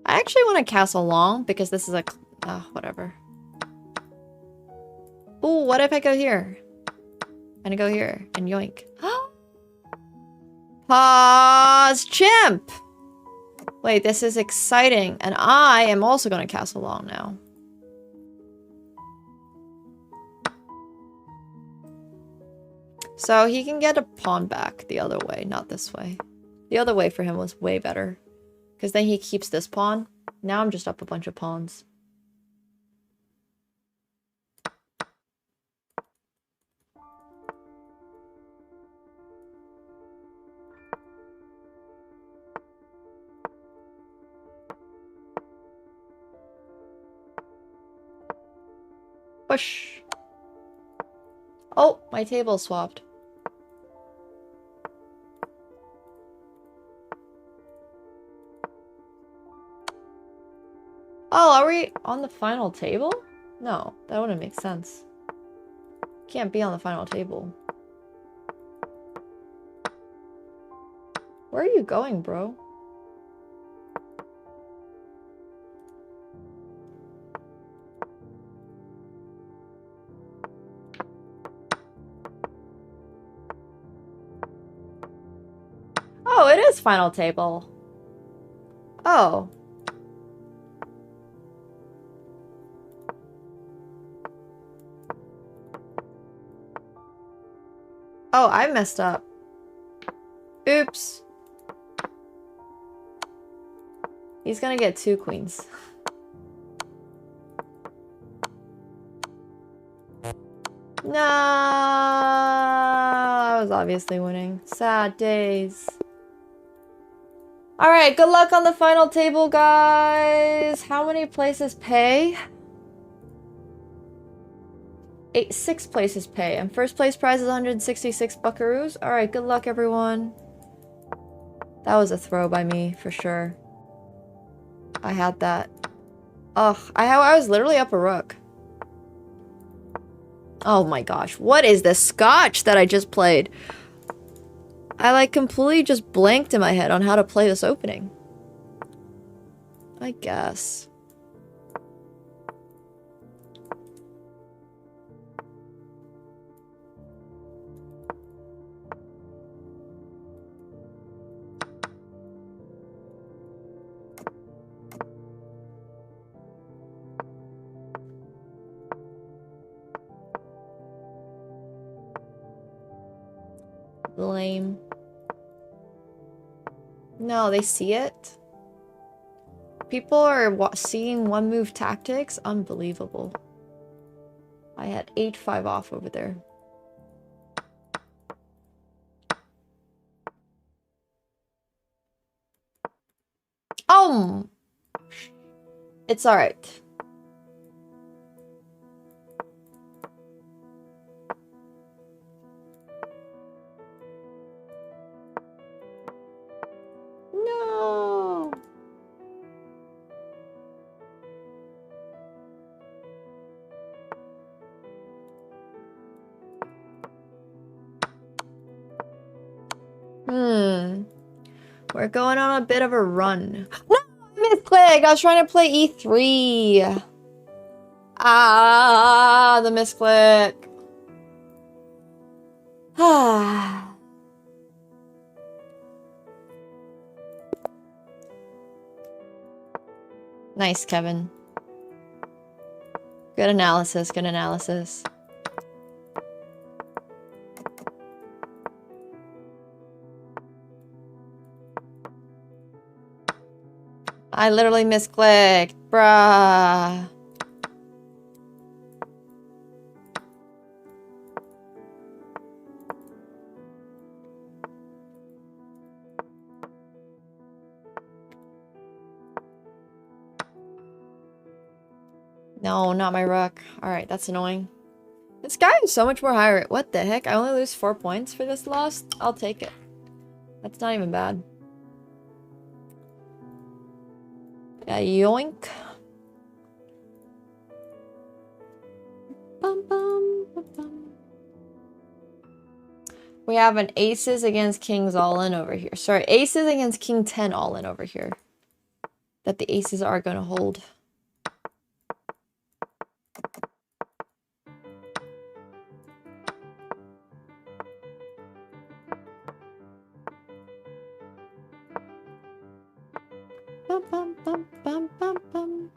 I actually want to castle long because this is a... whatever. Ooh, what if I go here? And I go here and yoink. Pause, chimp! Wait, this is exciting. And I am also going to castle long now. So he can get a pawn back the other way, not this way. The other way for him was way better. Because then he keeps this pawn. Now I'm just up a bunch of pawns. Push. Oh, my table swapped. Oh, are we on the final table? No, that wouldn't make sense. Can't be on the final table. Where are you going, bro? Oh, it is final table. Oh. Oh, I messed up. Oops. He's gonna get 2 queens. No, I was obviously winning. Sad days. Alright, good luck on the final table, guys. How many places pay? 6 places pay. And first place prize is 166 buckaroos. Alright, good luck, everyone. That was a throw by me, for sure. I had that. Ugh, I was literally up a rook. Oh my gosh, what is this scotch that I just played? I like completely just blanked in my head on how to play this opening. I guess. Lame. No, they see it. People are seeing one move tactics. Unbelievable. I had 8-5 off over there. It's alright. No. We're going on a bit of a run. No, I misclicked. I was trying to play E3. Ah, the misclick. Ah. Nice, Kevin. Good analysis, good analysis. I literally misclicked, bruh. No, not my rook. Alright, that's annoying. This guy is so much more higher. What the heck? I only lose 4 points for this loss? I'll take it. That's not even bad. Yeah, yoink. Bum, bum, bum, bum. We have an aces against kings all in over here. Sorry, aces against king 10 all in over here. That the aces are going to hold. Bum, bum, bum, bum, bum, bum.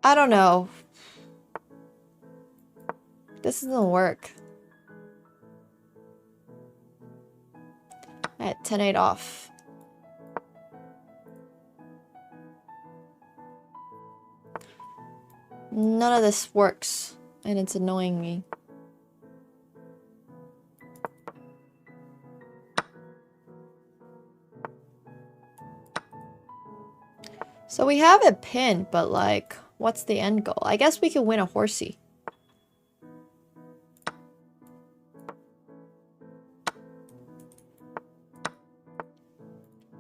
I don't know. This doesn't work. At 10-8 off. None of this works, and it's annoying me. So we have it pinned, but like, what's the end goal? I guess we can win a horsey.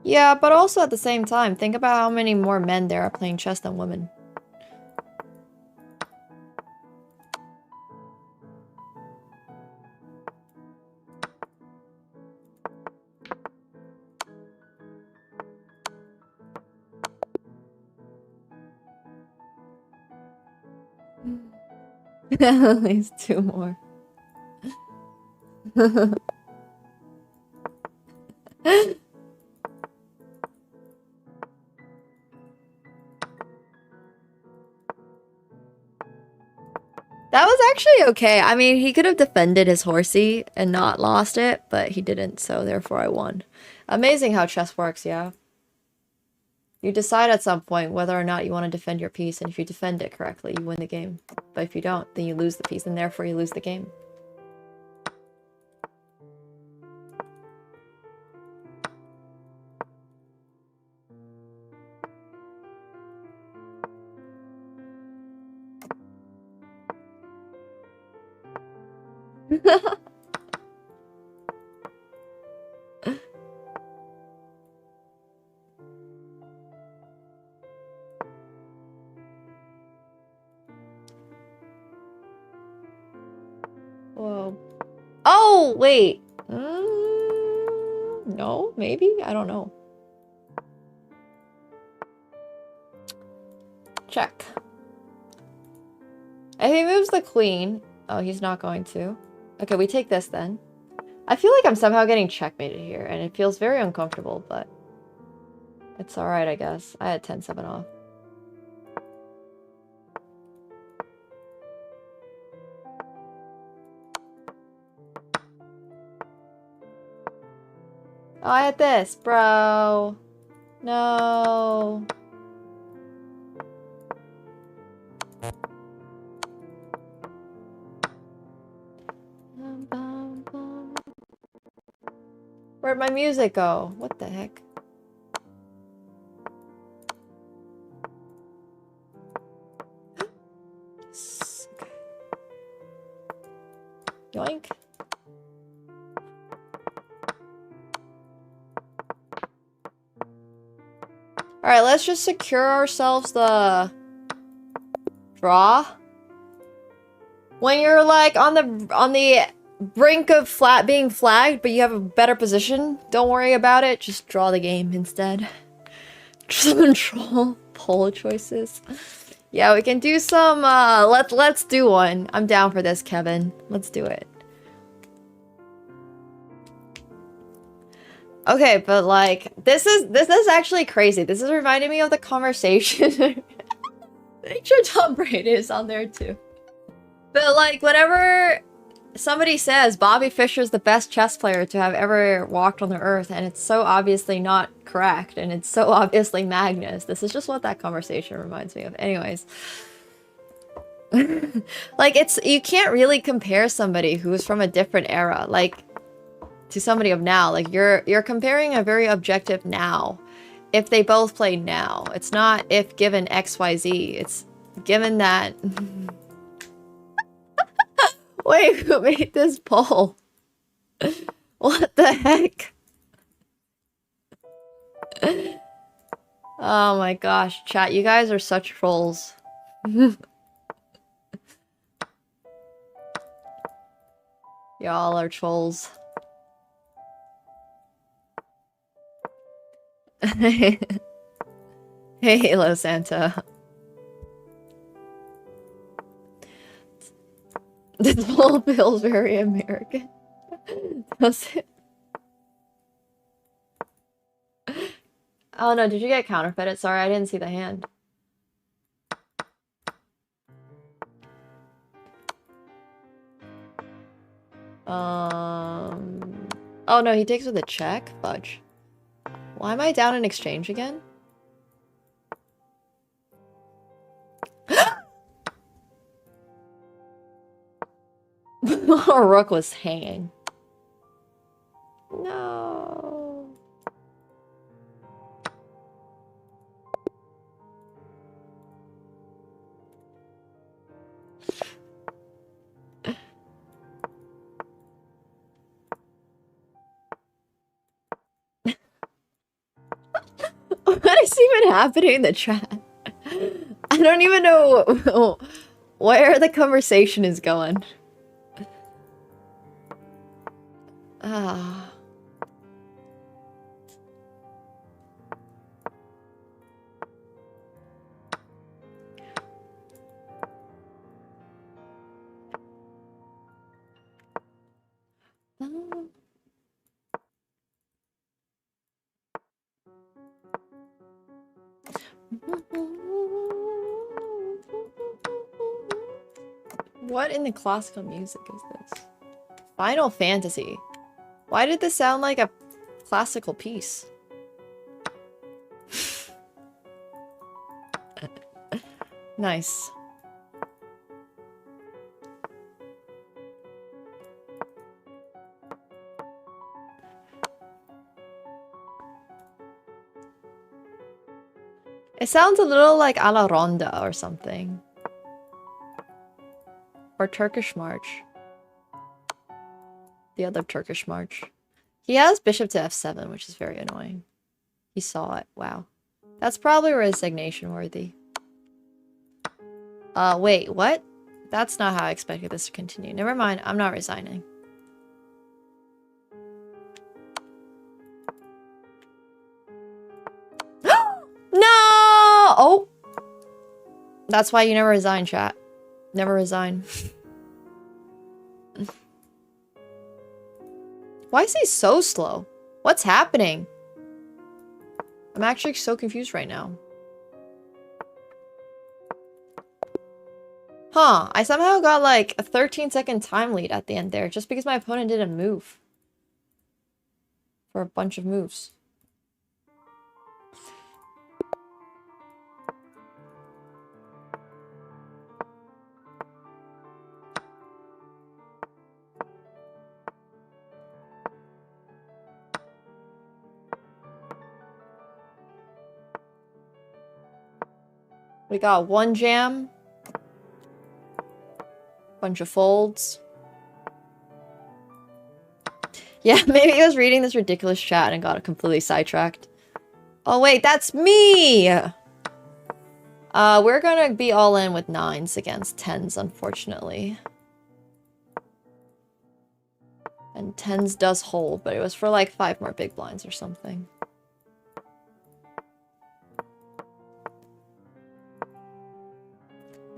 Yeah, but also at the same time, think about how many more men there are playing chess than women. At least 2 more. That was actually okay. I mean, he could have defended his horsey and not lost it, but he didn't, so therefore I won. Amazing how chess works, yeah. You decide at some point whether or not you want to defend your piece, and if you defend it correctly, you win the game. But if you don't, then you lose the piece, and therefore you lose the game. Whoa. Oh, wait. No, maybe? I don't know. Check. If he moves the queen... Oh, he's not going to. Okay, we take this then. I feel like I'm somehow getting checkmated here, and it feels very uncomfortable, but... It's alright, I guess. I had 10-7 off. Oh, I had this, bro. No. Where'd my music go? What the heck? Yes. Okay. Yoink. Alright, let's just secure ourselves the draw. When you're like on the brink of being flagged, but you have a better position, don't worry about it. Just draw the game instead. Just control poll choices. Yeah, we can do some. Let's do one. I'm down for this, Kevin. Let's do it. Okay, but like this is actually crazy. This is reminding me of the conversation. Make sure Tom Brady is on there too. But like whenever somebody says Bobby Fischer's the best chess player to have ever walked on the earth, and it's so obviously not correct, and it's so obviously Magnus. This is just what that conversation reminds me of. Anyways. Like you can't really compare somebody who's from a different era, like to somebody of now. Like you're comparing a very objective now. If they both played now. It's not if given XYZ. It's given that. Wait, who made this poll? What the heck? Oh my gosh, chat, you guys are such trolls. Y'all are trolls. Hey, Halo Santa. This poll feels very American. Does it? Oh no, did you get counterfeited? Sorry, I didn't see the hand. Oh no, he takes with a check? Fudge. Why am I down in exchange again? Rook was hanging. No. What is even happening in the chat? I don't even know where the conversation is going. Ah. What in the classical music is this? Final Fantasy. Why did this sound like a classical piece? Nice. It sounds a little like a la ronda or something. Or Turkish March. The other Turkish March. He has bishop to f7, which is very annoying. He saw it. Wow. That's probably resignation worthy. Wait, what? That's not how I expected this to continue. Never mind, I'm not resigning. No! Oh! That's why you never resign, chat. Never resign. Why is he so slow? What's happening? I'm actually so confused right now. Huh, I somehow got like a 13-second time lead at the end there, just because my opponent didn't move. For a bunch of moves. We got one jam. Bunch of folds. Yeah, maybe I was reading this ridiculous chat and got completely sidetracked. Oh wait, that's me! We're gonna be all in with 9s against 10s, unfortunately. And 10s does hold, but it was for like 5 more big blinds or something.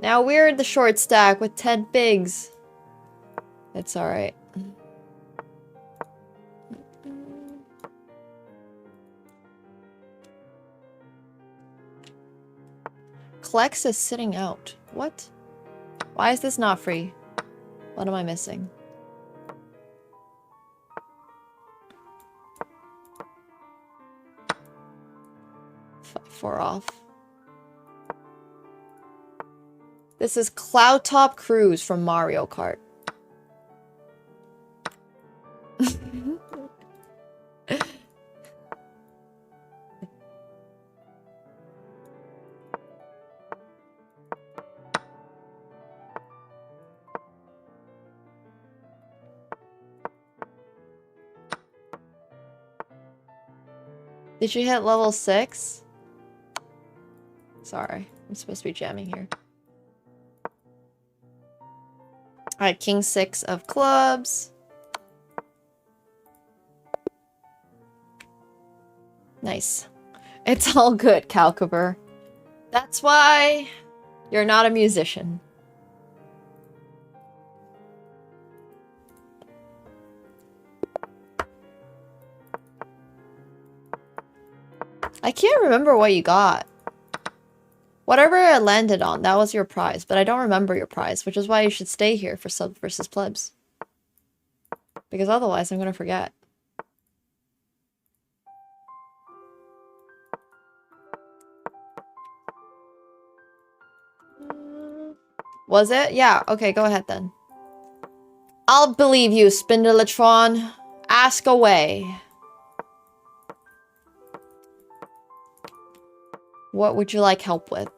Now we're the short stack with 10 bigs. It's alright. Klex is sitting out. What? Why is this not free? What am I missing? Four off. This is Cloud Top Cruise from Mario Kart. Did you hit level 6? Sorry, I'm supposed to be jamming here. Alright, King 6 of clubs. Nice. It's all good, Calcaber. That's why you're not a musician. I can't remember what you got. Whatever it landed on, that was your prize, but I don't remember your prize, which is why you should stay here for sub versus plebs. Because otherwise I'm gonna forget. Was it? Yeah, okay, go ahead then. I'll believe you, Spindelatron. Ask away. What would you like help with?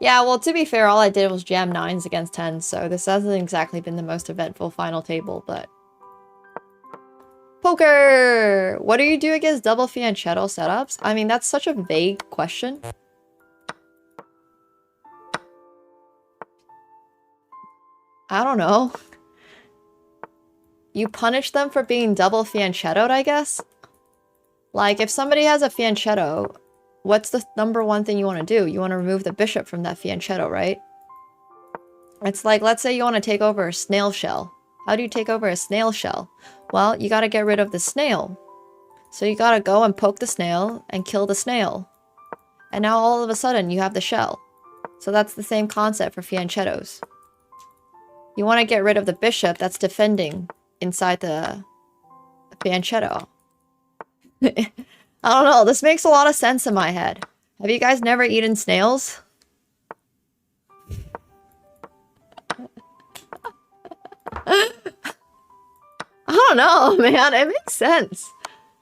Yeah, well, to be fair, all I did was jam 9s against 10s, so this hasn't exactly been the most eventful final table, but... Poker! What do you do against double fianchetto setups? I mean, that's such a vague question. I don't know. You punish them for being double fianchettoed, I guess? Like, if somebody has a fianchetto, what's the number one thing you want to do? You want to remove the bishop from that fianchetto, right? It's like, let's say you want to take over a snail shell. How do you take over a snail shell? Well, you gotta get rid of the snail. So you gotta go and poke the snail and kill the snail. And now all of a sudden you have the shell. So that's the same concept for fianchettos. You want to get rid of the bishop that's defending inside the fianchetto. I don't know, this makes a lot of sense in my head. Have you guys never eaten snails? I don't know, man. It makes sense.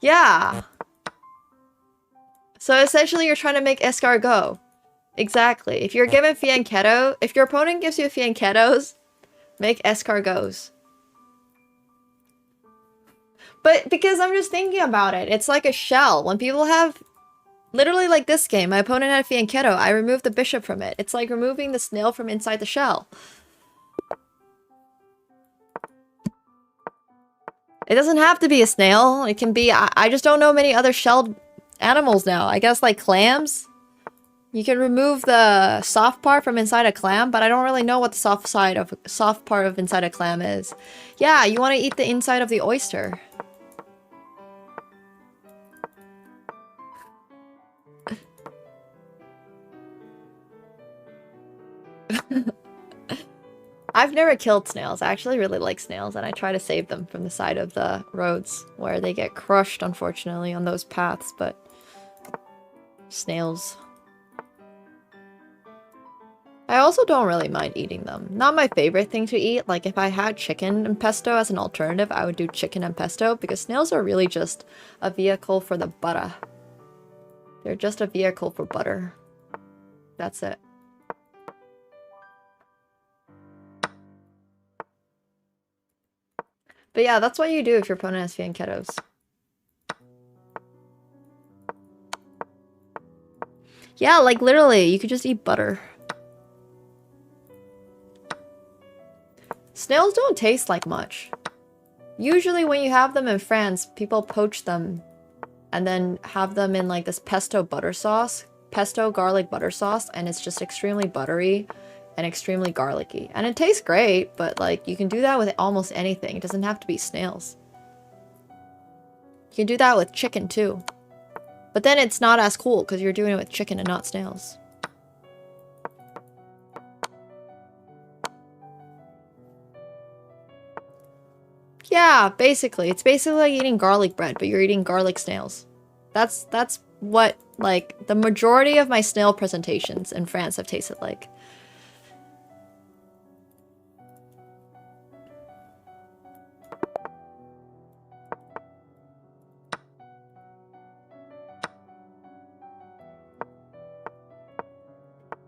Yeah. So essentially you're trying to make escargot. Exactly. If you're given fianchetto, if your opponent gives you fianchettos, make escargots. But because I'm just thinking about it, it's like a shell. When people have... Literally like this game, my opponent had fianchetto, I removed the bishop from it. It's like removing the snail from inside the shell. It doesn't have to be a snail. It can be... I just don't know many other shelled animals now. I guess like clams? You can remove the soft part from inside a clam, but I don't really know what the soft part of inside a clam is. Yeah, you want to eat the inside of the oyster. I've never killed snails. I actually really like snails, and I try to save them from the side of the roads where they get crushed, unfortunately, on those paths, but... Snails. I also don't really mind eating them. Not my favorite thing to eat. Like if I had chicken and pesto as an alternative, I would do chicken and pesto because snails are really just a vehicle for the butter. They're just a vehicle for butter. That's it. But yeah, that's what you do if your opponent has fianchettos. Yeah, like literally, you could just eat butter. Snails don't taste like much. Usually when you have them in France, people poach them and then have them in like this pesto butter sauce, pesto garlic butter sauce, and it's just extremely buttery and extremely garlicky. And it tastes great, but like you can do that with almost anything. It doesn't have to be snails. You can do that with chicken too. But then it's not as cool because you're doing it with chicken and not snails. Yeah, basically. It's basically like eating garlic bread, but you're eating garlic snails. That's what, like, the majority of my snail presentations in France have tasted like.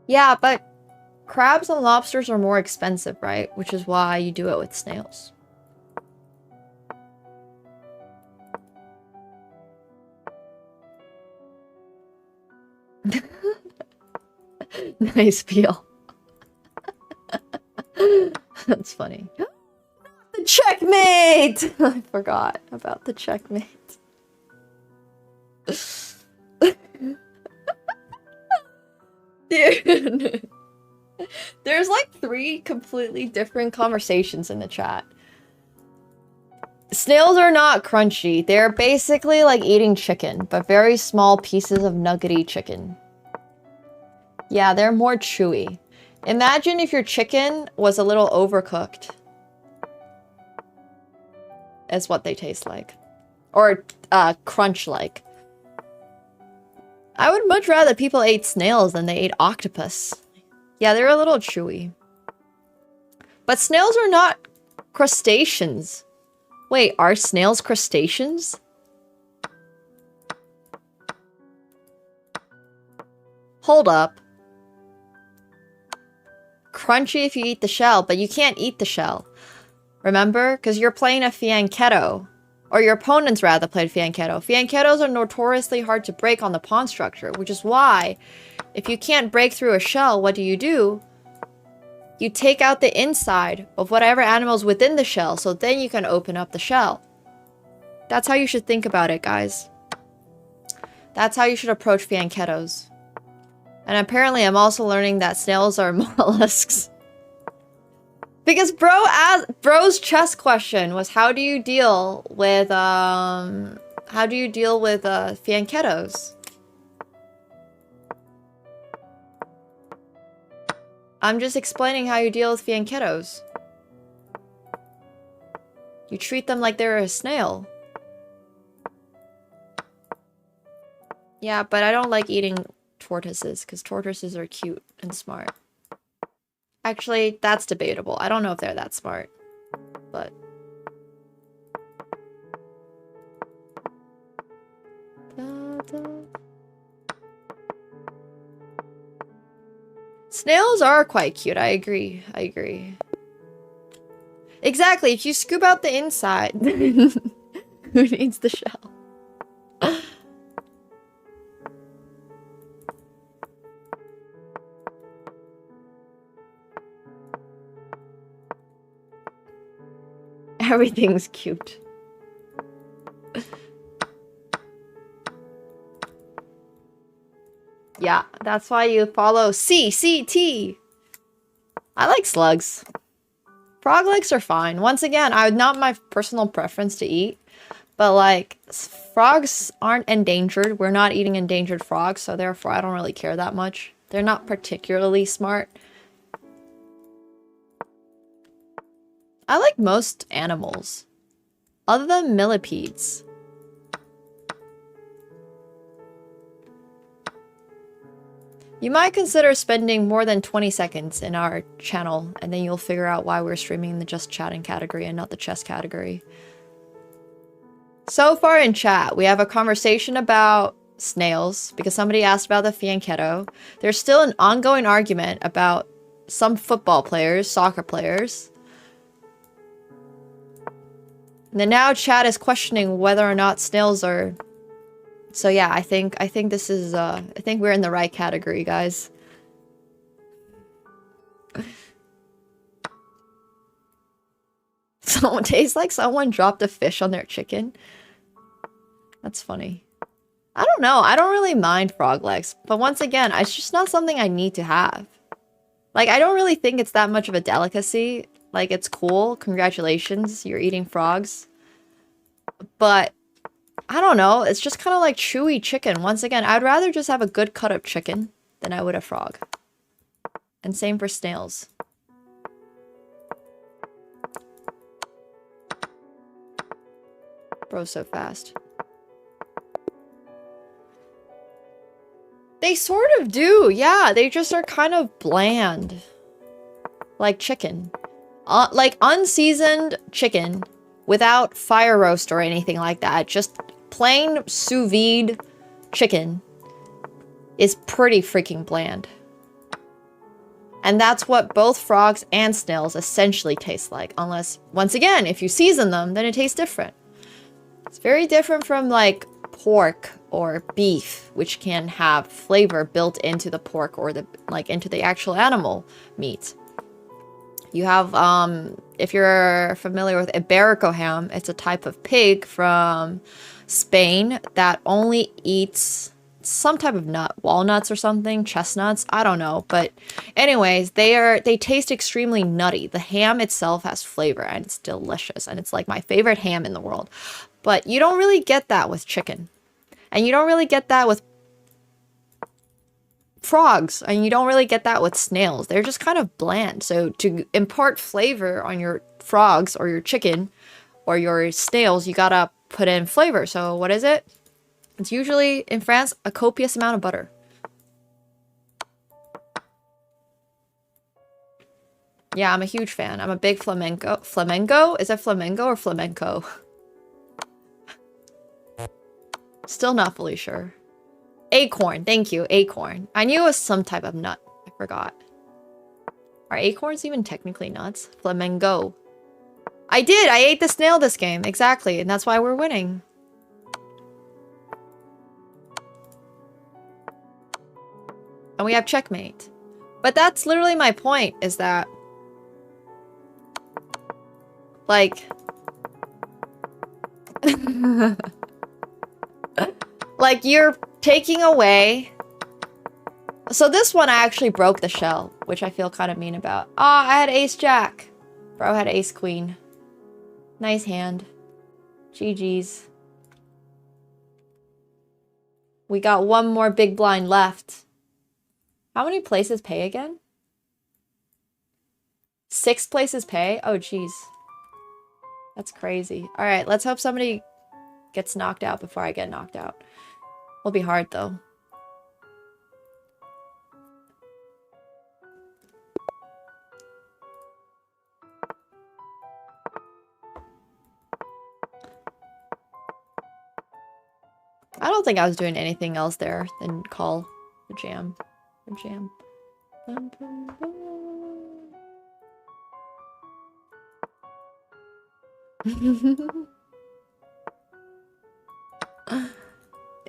Yeah, but crabs and lobsters are more expensive, right? Which is why you do it with snails. Nice peel. That's funny. The checkmate! I forgot about the checkmate. Dude. There's like 3 completely different conversations in the chat. Snails are not crunchy. They're basically like eating chicken, but very small pieces of nuggety chicken. Yeah, they're more chewy. Imagine if your chicken was a little overcooked. Is what they taste like. Or crunch-like. I would much rather people ate snails than they ate octopus. Yeah, they're a little chewy. But snails are not crustaceans. Wait, are snails crustaceans? Hold up. Crunchy if you eat the shell, but you can't eat the shell. Remember? Because you're playing a fianchetto. Or your opponents rather played fianchetto. Fianchettos are notoriously hard to break on the pawn structure, which is why, if you can't break through a shell, what do? You take out the inside of whatever animal's within the shell, so then you can open up the shell. That's how you should think about it, guys. That's how you should approach fianchettos. And apparently I'm also learning that snails are mollusks. Because bro's chess question was how do you deal with fianchettos? I'm just explaining how you deal with fianchettos. You treat them like they're a snail. Yeah, but I don't like eating tortoises because tortoises are cute and smart. Actually, that's debatable. I don't know if they're that smart, but... Snails are quite cute. I agree. I agree. Exactly. If you scoop out the inside, who needs the shell? Everything's cute. Yeah, that's why you follow CCT. I like slugs. Frog legs are fine. Once again, not my personal preference to eat, but like frogs aren't endangered. We're not eating endangered frogs, so therefore I don't really care that much. They're not particularly smart. I like most animals, other than millipedes. You might consider spending more than 20 seconds in our channel, and then you'll figure out why we're streaming in the just chatting category and not the chess category. So far in chat, we have a conversation about snails, because somebody asked about the fianchetto. There's still an ongoing argument about some football players, soccer players. And then now chat is questioning whether or not snails are... So yeah, I think this is, I think we're in the right category, guys. Someone tastes like someone dropped a fish on their chicken. That's funny. I don't know. I don't really mind frog legs. But once again, it's just not something I need to have. Like, I don't really think it's that much of a delicacy. Like, it's cool. Congratulations, you're eating frogs. But, I don't know. It's just kind of like chewy chicken. Once again, I'd rather just have a good cut of chicken than I would a frog. And same for snails. Bro, so fast. They sort of do, yeah. They just are kind of bland. Like chicken. Like unseasoned chicken without fire roast or anything like that. Just plain sous vide chicken is pretty freaking bland. And that's what both frogs and snails essentially taste like. Unless, once again, if you season them, then it tastes different. It's very different from like pork or beef, which can have flavor built into the pork or the into the actual animal meat. You have, if you're familiar with Iberico ham, it's a type of pig from Spain that only eats some type of nut, walnuts or something, chestnuts, I don't know. But anyways, they taste extremely nutty. The ham itself has flavor and it's delicious. And it's like my favorite ham in the world. But you don't really get that with chicken. And you don't really get that with frogs. And you don't really get that with snails. They're just kind of bland. So to impart flavor on your frogs or your chicken or your snails, you gotta put in flavor. So what is it? It's usually, in France, a copious amount of butter. Yeah, I'm a huge fan. I'm a big flamenco. Flamenco? Is it flamenco or flamenco? Still not fully sure. Acorn. Thank you. Acorn. I knew it was some type of nut. I forgot. Are acorns even technically nuts? Flamenco. I did. I ate the snail this game. Exactly. And that's why we're winning. And we have checkmate. But that's literally my point, is that... Like... like, you're taking away... So this one, I actually broke the shell, which I feel kind of mean about. Ah, I had ace-jack. Bro had ace-queen. Nice hand. GG's. We got one more big blind left. How many places pay again? 6 places pay? Oh, jeez. That's crazy. Alright, let's hope somebody gets knocked out before I get knocked out. Will be hard, though. I don't think I was doing anything else there than call the jam. The jam. Bum, bum, bum.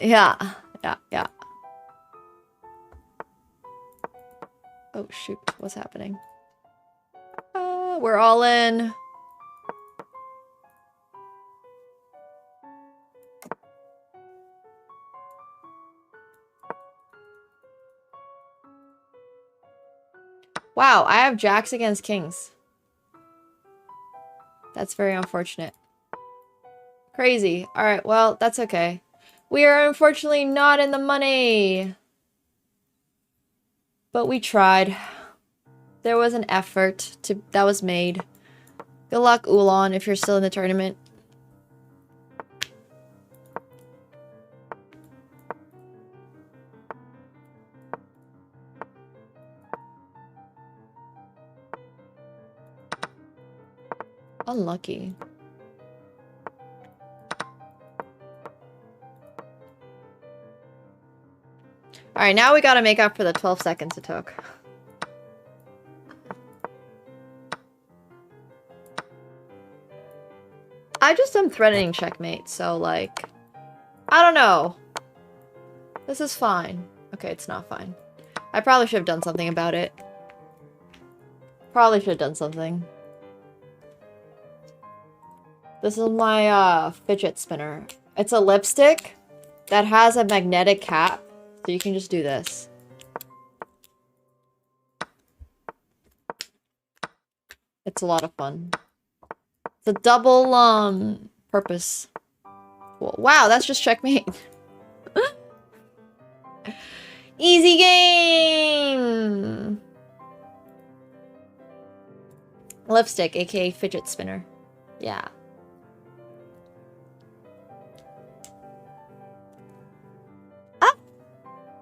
Yeah. Oh, shoot. What's happening? We're all in. Wow, I have jacks against kings. That's very unfortunate. Crazy. Alright, well, that's okay. We are unfortunately not in the money. But we tried. There was an effort that was made. Good luck, Ulan, if you're still in the tournament. Unlucky. Alright, now we gotta make up for the 12 seconds it took. I just am threatening checkmate, so like... I don't know. This is fine. Okay, it's not fine. I probably should have done something about it. Probably should have done something. This is my fidget spinner. It's a lipstick that has a magnetic cap, so you can just do this. It's a lot of fun. It's a double purpose. Cool. Wow, that's just checkmate. Easy game! Lipstick, aka fidget spinner. Yeah. Ah!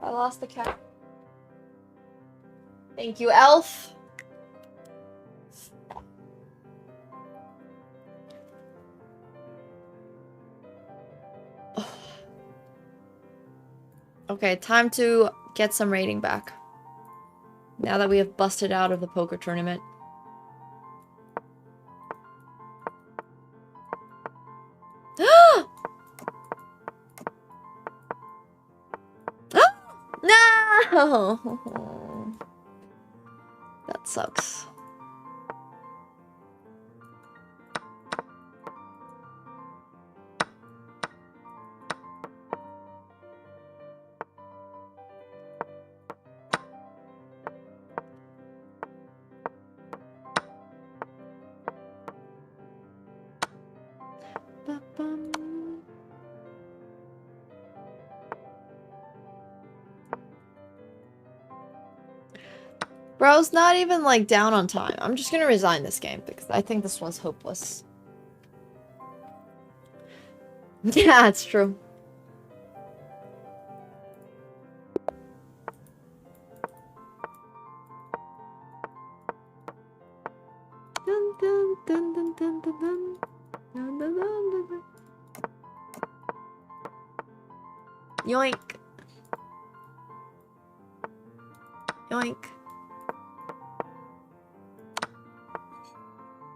I lost the cat. Thank you, elf. Okay, time to get some rating back. Now that we have busted out of the poker tournament. No! That sucks. Bro's not even, like, down on time. I'm just gonna resign this game, because I think this one's hopeless. Yeah, it's true. Dun, dun, dun, dun, dun, dun, dun. Dun, dun, dun, dun, dun. Yoink. Yoink.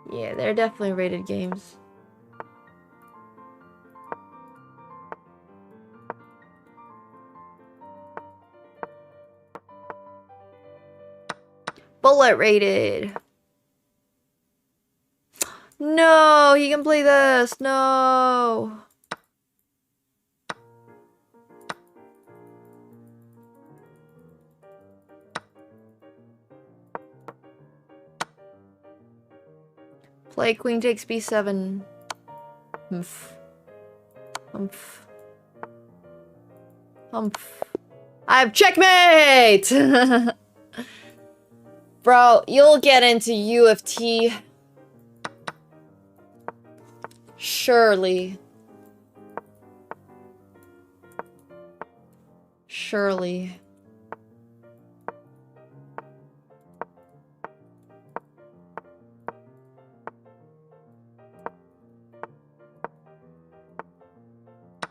Yeah, they're definitely rated games. Bullet rated. No, he can play this. No. Play queen takes b7. Humph. Humph. Humph. I have checkmate! Bro, you'll get into U of T. Surely. Surely.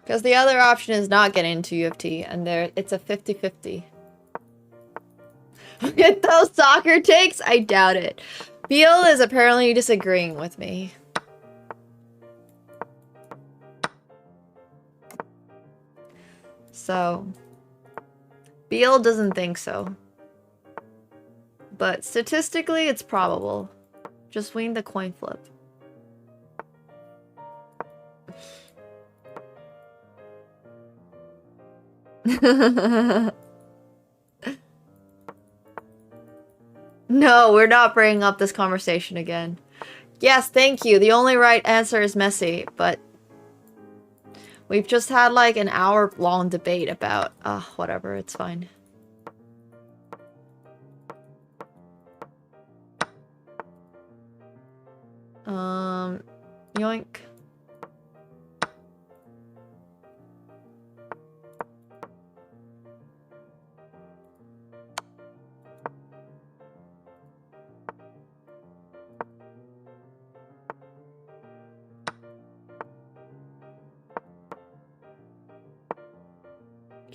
Because the other option is not getting into U of T, and it's a 50-50. Get those soccer takes? I doubt it. Beal is apparently disagreeing with me. So, Beal doesn't think so. But statistically, it's probable. Just wing the coin flip. No, we're not bringing up this conversation again. Yes, thank you. The only right answer is messy, but we've just had like an hour-long debate about, whatever, it's fine. Yoink.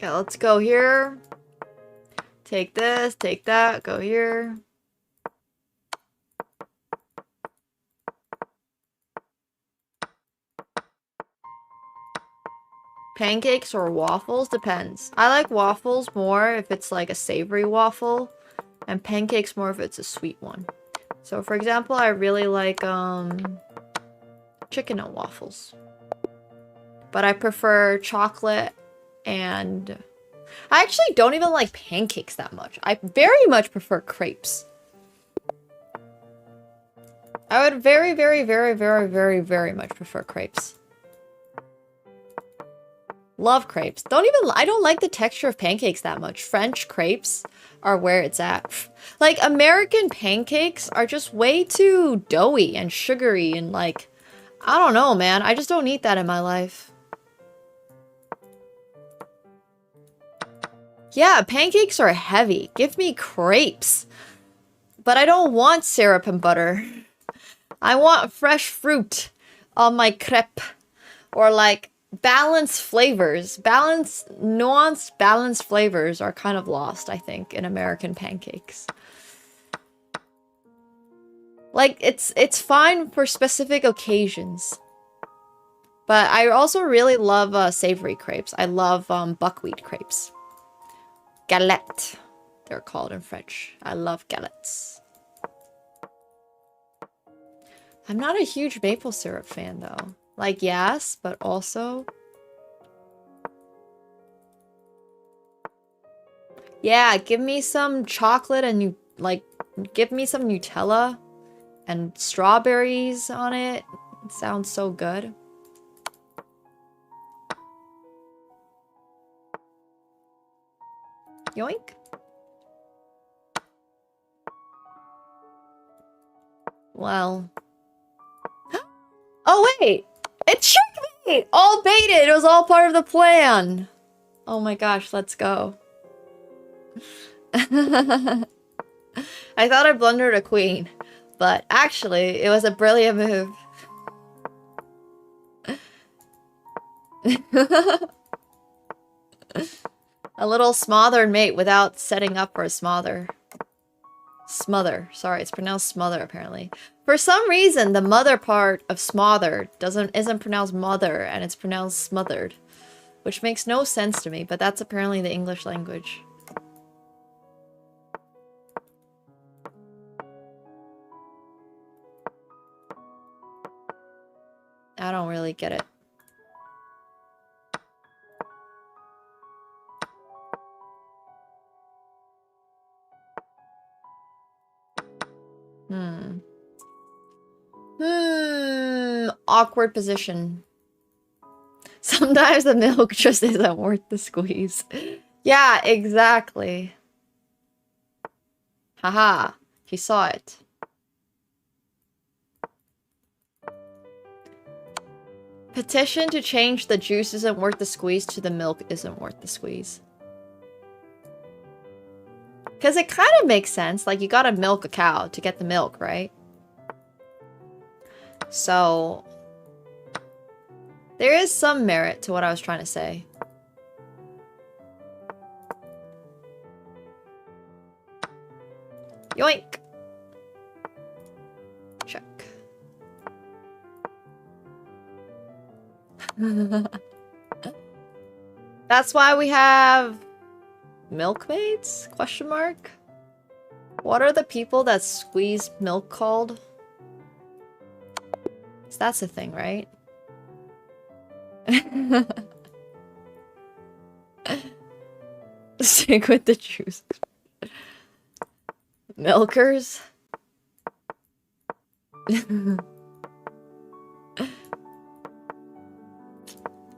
Okay, let's go here. Take this, take that, go here. Pancakes or waffles? Depends. I like waffles more if it's like a savory waffle, and pancakes more if it's a sweet one. So for example, I really like chicken and waffles. But I prefer chocolate, and I actually don't even like pancakes that much. I very much prefer crepes. I would very, very, very, very, very, very much prefer crepes. Love crepes. I don't like the texture of pancakes that much. French crepes are where it's at. Like, American pancakes are just way too doughy and sugary and like, I don't know, man. I just don't need that in my life. Yeah, pancakes are heavy. Give me crepes. But I don't want syrup and butter. I want fresh fruit on my crepe. Or like balanced flavors. Nuanced, balanced flavors are kind of lost, I think, in American pancakes. Like, it's fine for specific occasions. But I also really love savory crepes. I love buckwheat crepes. Galette, they're called in French. I love galettes. I'm not a huge maple syrup fan, though. Like, yes, but also... Yeah, give me some chocolate and give me some Nutella and strawberries on it. It sounds so good. Yoink. Well. Oh, wait! It's checkmate! All baited! It was all part of the plan! Oh my gosh, let's go. I thought I blundered a queen, but actually, it was a brilliant move. A little smothered mate without setting up for a smother. Smother. Sorry, it's pronounced smother, apparently. For some reason, the mother part of smothered isn't pronounced mother, and it's pronounced smothered. Which makes no sense to me, but that's apparently the English language. I don't really get it. Awkward position. Sometimes the milk just isn't worth the squeeze. Yeah, exactly. Haha, he saw it. Petition to change the juice isn't worth the squeeze to the milk isn't worth the squeeze. Because it kind of makes sense. Like, you gotta milk a cow to get the milk, right? So, there is some merit to what I was trying to say. Yoink! Check. That's why we have milkmaids? Question mark? What are the people that squeeze milk called? That's a thing, right? Stick with the juice. Milkers?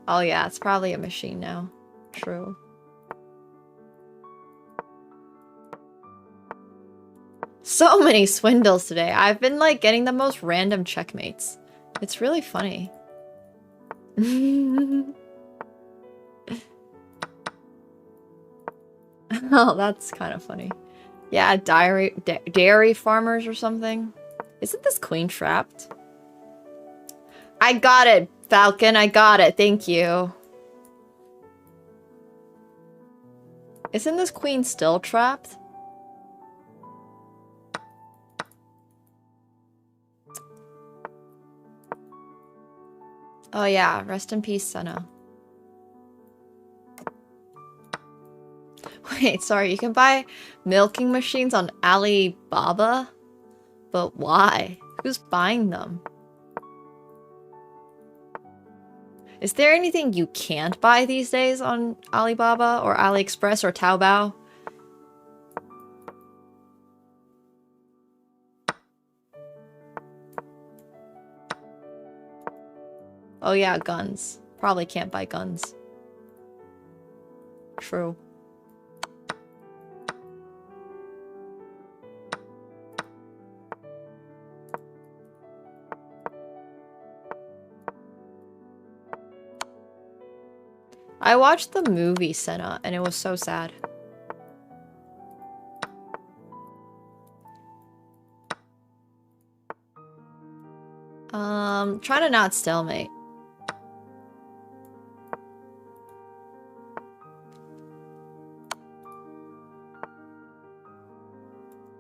Oh yeah, it's probably a machine now. True. So many swindles today. I've been like getting the most random checkmates. It's really funny. Oh, that's kind of funny. Yeah, dairy farmers or something. Isn't this queen trapped? I got it, Falcon. I got it. Thank you. Isn't this queen still trapped? Oh yeah, rest in peace, Senna. Wait, sorry, you can buy milking machines on Alibaba? But why? Who's buying them? Is there anything you can't buy these days on Alibaba or AliExpress or Taobao? Oh yeah, guns. Probably can't buy guns. True. I watched the movie Senna and it was so sad. Try to not stalemate.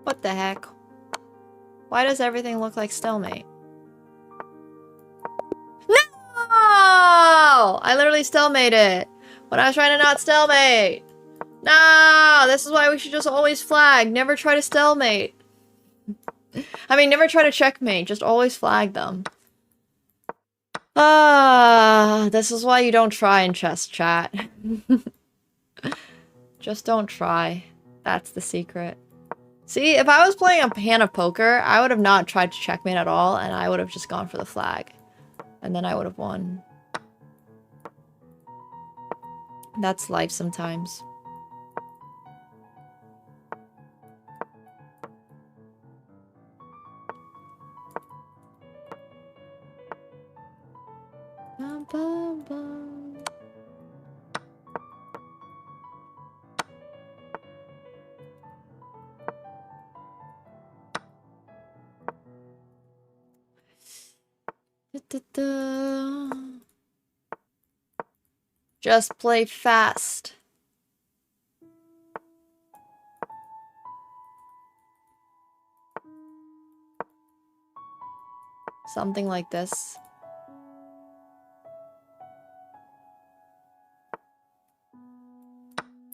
What the heck? Why does everything look like stalemate? No! I literally stalemated. When I was trying to not stalemate. No! This is why we should just always flag. Never try to stalemate. I mean, never try to checkmate. Just always flag them. This is why you don't try in chess chat. Just don't try. That's the secret. See, if I was playing a hand of poker, I would have not tried to checkmate at all, and I would have just gone for the flag. And then I would have won. That's life sometimes. Bum, bum, bum. Da, da, da. Just play fast. Something like this.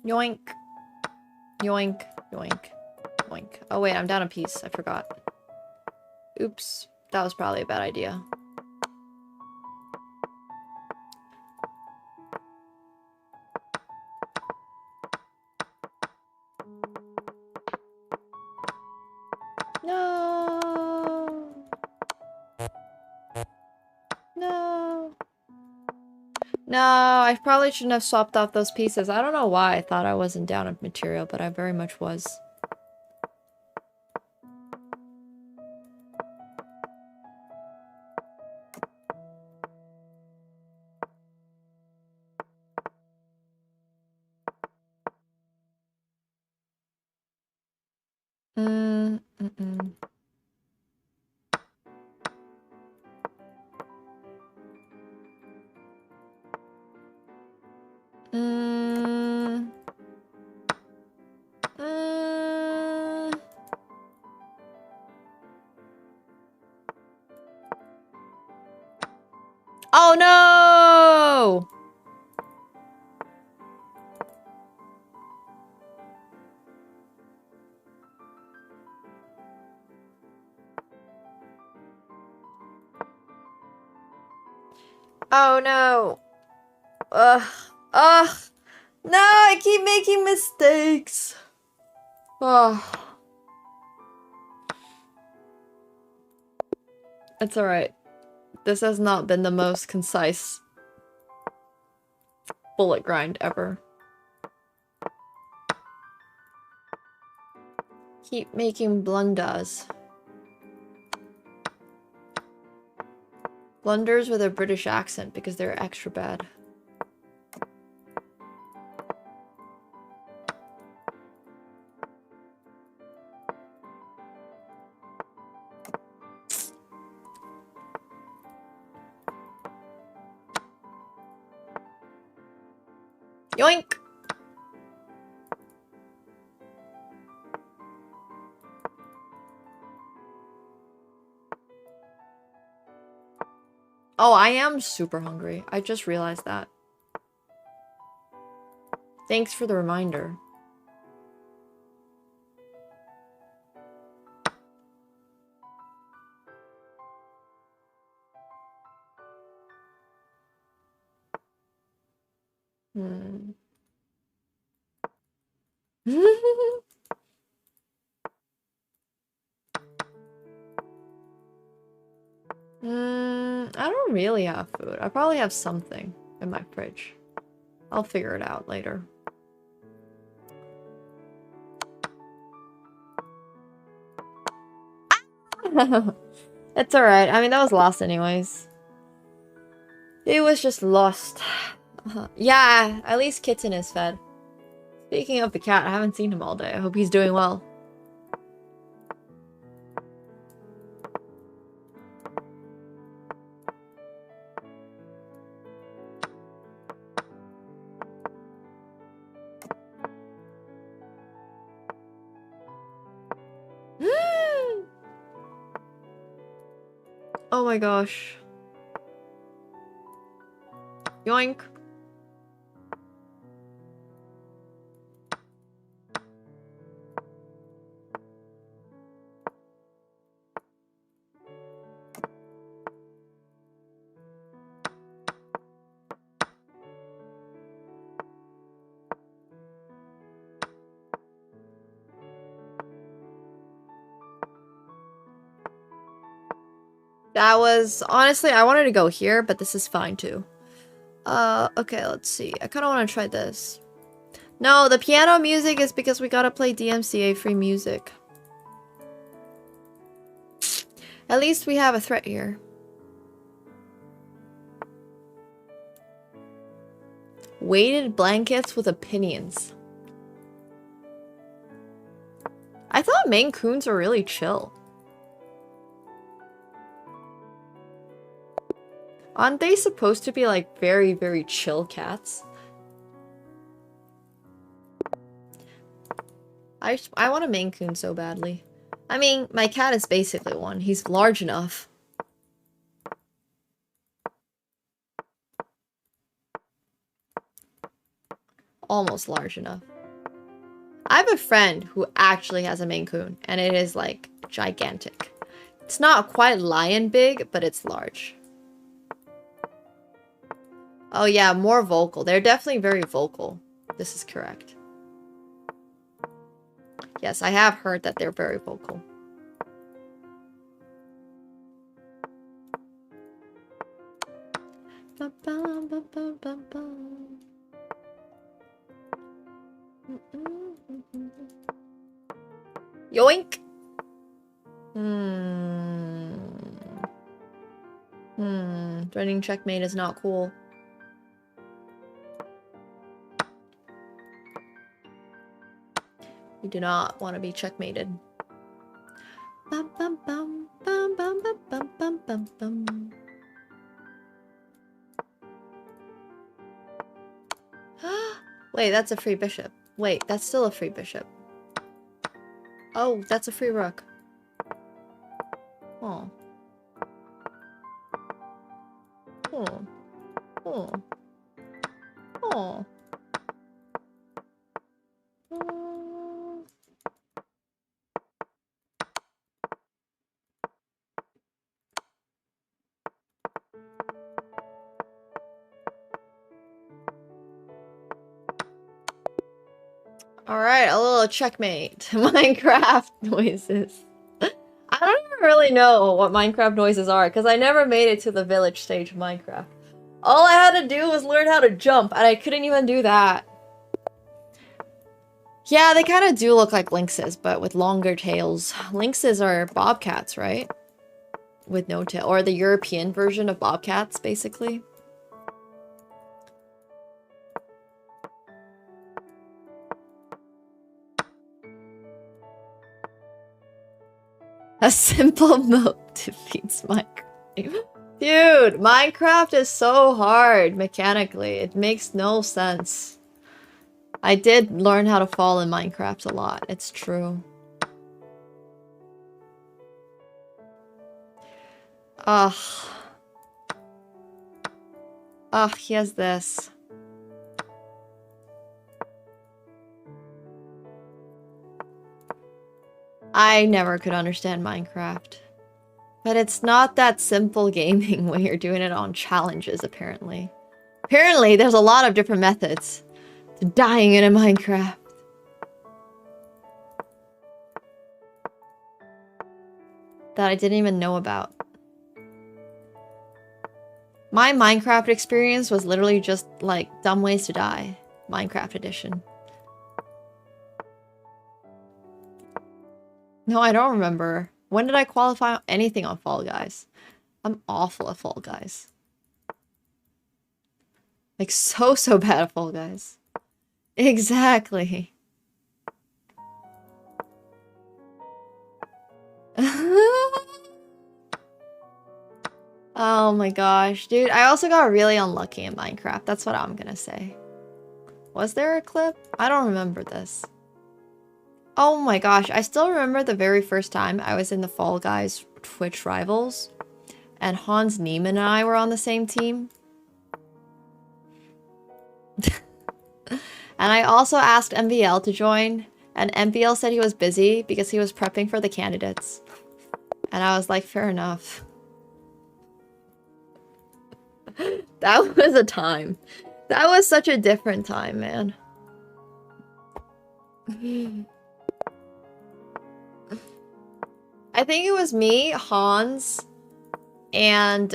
Yoink. Yoink. Yoink. Yoink. Oh wait, I'm down a piece. I forgot. Oops. That was probably a bad idea. No. No. No, I probably shouldn't have swapped off those pieces. I don't know why I thought I wasn't down a material, but I very much was. Oh no! Oh no! Ugh. Ugh! No, I keep making mistakes! Ugh. It's alright. This has not been the most concise bullet grind ever. Keep making blunders. Blunders with a British accent because they're extra bad. Yoink! Oh, I am super hungry. I just realized that. Thanks for the reminder. Hmm. I don't really have food. I probably have something in my fridge. I'll figure it out later. It's alright. I mean, that was lost anyways. It was just lost. Yeah, at least Kitten is fed. Speaking of the cat, I haven't seen him all day. I hope he's doing well. Oh my gosh. Yoink. That was... Honestly, I wanted to go here, but this is fine too. Okay, let's see. I kind of want to try this. No, the piano music is because we gotta play DMCA free music. At least we have a threat here. Weighted blankets with opinions. I thought Maine Coons were really chill. Aren't they supposed to be like very, very chill cats? I want a Maine Coon so badly. I mean, my cat is basically one. He's large enough. Almost large enough. I have a friend who actually has a Maine Coon, and it is like gigantic. It's not quite lion big, but it's large. Oh yeah, more vocal. They're definitely very vocal. This is correct. Yes, I have heard that they're very vocal. Yoink! Threatening checkmate is not cool. We do not want to be checkmated. Bum, bum, bum, bum, bum, bum, bum, bum, bum. Wait, that's a free bishop. Wait, that's still a free bishop. Oh, that's a free rook. Oh. Oh. Oh. Oh. Alright, a little checkmate. Minecraft noises. I don't even really know what Minecraft noises are, because I never made it to the village stage of Minecraft. All I had to do was learn how to jump, and I couldn't even do that. Yeah, they kind of do look like lynxes, but with longer tails. Lynxes are bobcats, right? With no tail. Or the European version of bobcats, basically. A simple mode defeats Minecraft. Dude, Minecraft is so hard mechanically. It makes no sense. I did learn how to fall in Minecraft a lot. It's true. Ugh. Ugh, he has this. I never could understand Minecraft. But it's not that simple gaming when you're doing it on challenges, apparently. Apparently, there's a lot of different methods to dying in a Minecraft. That I didn't even know about. My Minecraft experience was literally just, like, dumb ways to die. Minecraft edition. No, I don't remember. When did I qualify anything on Fall Guys? I'm awful at Fall Guys. Like, so bad at Fall Guys. Exactly. Oh my gosh, dude. I also got really unlucky in Minecraft. That's what I'm gonna say. Was there a clip? I don't remember this. Oh my gosh, I still remember the very first time I was in the Fall Guys Twitch Rivals. And Hans Niemann and I were on the same team. And I also asked MVL to join. And MVL said he was busy because he was prepping for the candidates. And I was like, fair enough. That was a time. That was such a different time, man. I think it was me, Hans, and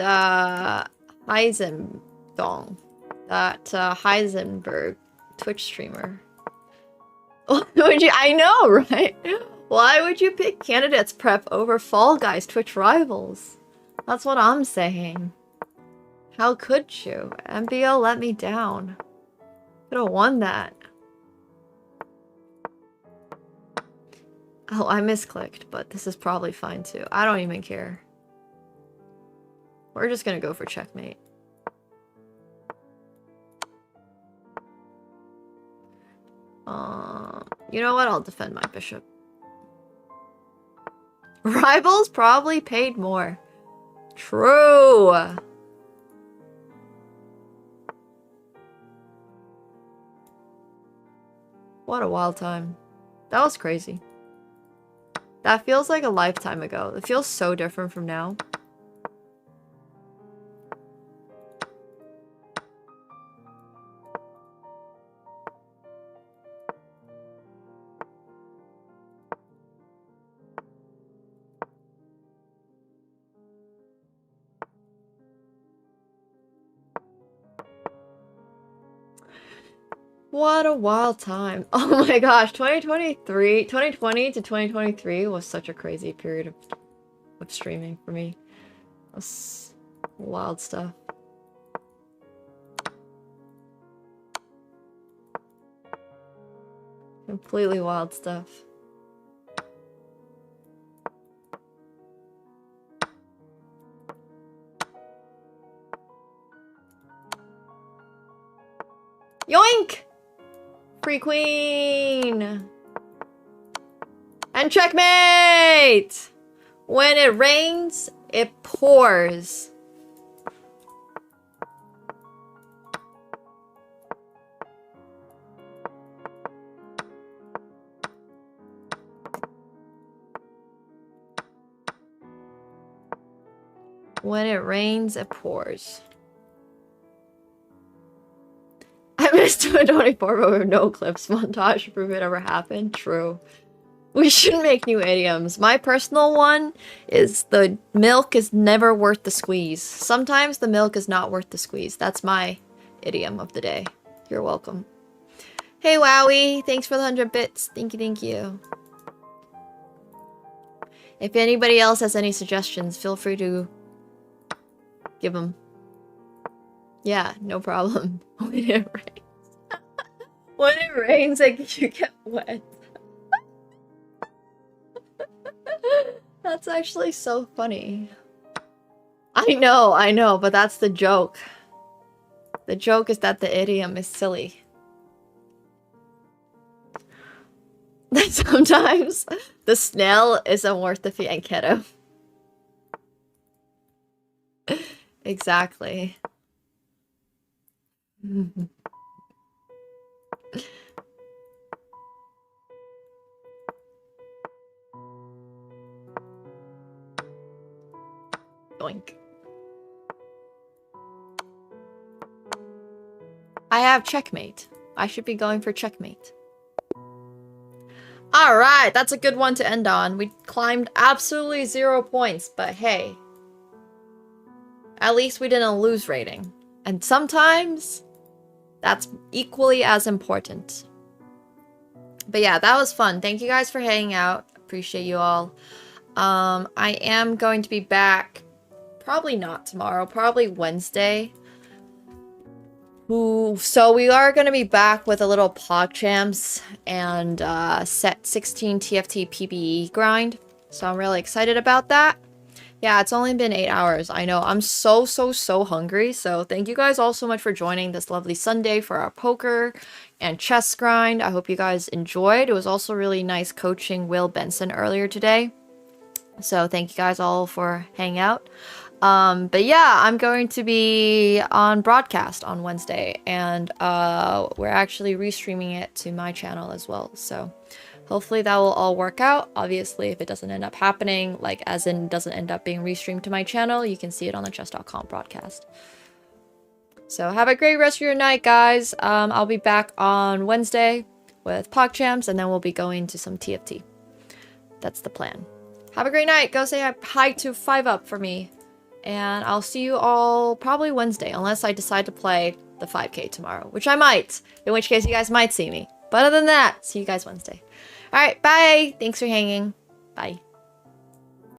Heisendong. That Heisenberg Twitch streamer. Would you? I know, right? Why would you pick candidates prep over Fall Guys Twitch Rivals? That's what I'm saying. How could you? MBO let me down. Could have won that. Oh, I misclicked, but this is probably fine too. I don't even care. We're just gonna go for checkmate. You know what? I'll defend my bishop. Rivals probably paid more. True. What a wild time. That was crazy. That feels like a lifetime ago. It feels so different from now. What a wild time. Oh my gosh, 2020 to 2023 was such a crazy period of streaming for me. It was wild stuff. Completely wild stuff. Yoink! Free queen! And checkmate! When it rains, it pours. When it rains, it pours. I missed 2024, but with no clips. Montage to prove it ever happened. True. We should make new idioms. My personal one is the milk is never worth the squeeze. Sometimes the milk is not worth the squeeze. That's my idiom of the day. You're welcome. Hey, Wowie. Thanks for the 100 bits. Thank you. If anybody else has any suggestions, feel free to give them. Yeah, no problem. When it rains. When it rains, like, you get wet. That's actually so funny. I know, but that's the joke. The joke is that the idiom is silly. That sometimes the snail isn't worth the fianchetto. Exactly. Doink. I have checkmate. I should be going for checkmate. Alright, that's a good one to end on. We climbed absolutely 0 points, but hey. At least we didn't lose rating. And sometimes, that's equally as important. But yeah, that was fun. Thank you guys for hanging out. Appreciate you all. I am going to be back, probably not tomorrow, probably Wednesday. So we are going to be back with a little PogChamps and set 16 TFT PBE grind. So I'm really excited about that. Yeah, it's only been 8 hours. I know. I'm so hungry. So thank you guys all so much for joining this lovely Sunday for our poker and chess grind. I hope you guys enjoyed. It was also really nice coaching Will Benson earlier today. So thank you guys all for hanging out. But yeah, I'm going to be on broadcast on Wednesday, and we're actually restreaming it to my channel as well. So hopefully that will all work out. Obviously, if it doesn't end up happening, like as in doesn't end up being restreamed to my channel, you can see it on the chess.com broadcast. So have a great rest of your night, guys. I'll be back on Wednesday with PogChamps, and then we'll be going to some TFT. That's the plan. Have a great night. Go say hi to 5UP for me. And I'll see you all probably Wednesday, unless I decide to play the 5K tomorrow, which I might, in which case you guys might see me. But other than that, see you guys Wednesday. All right, bye. Thanks for hanging. Bye.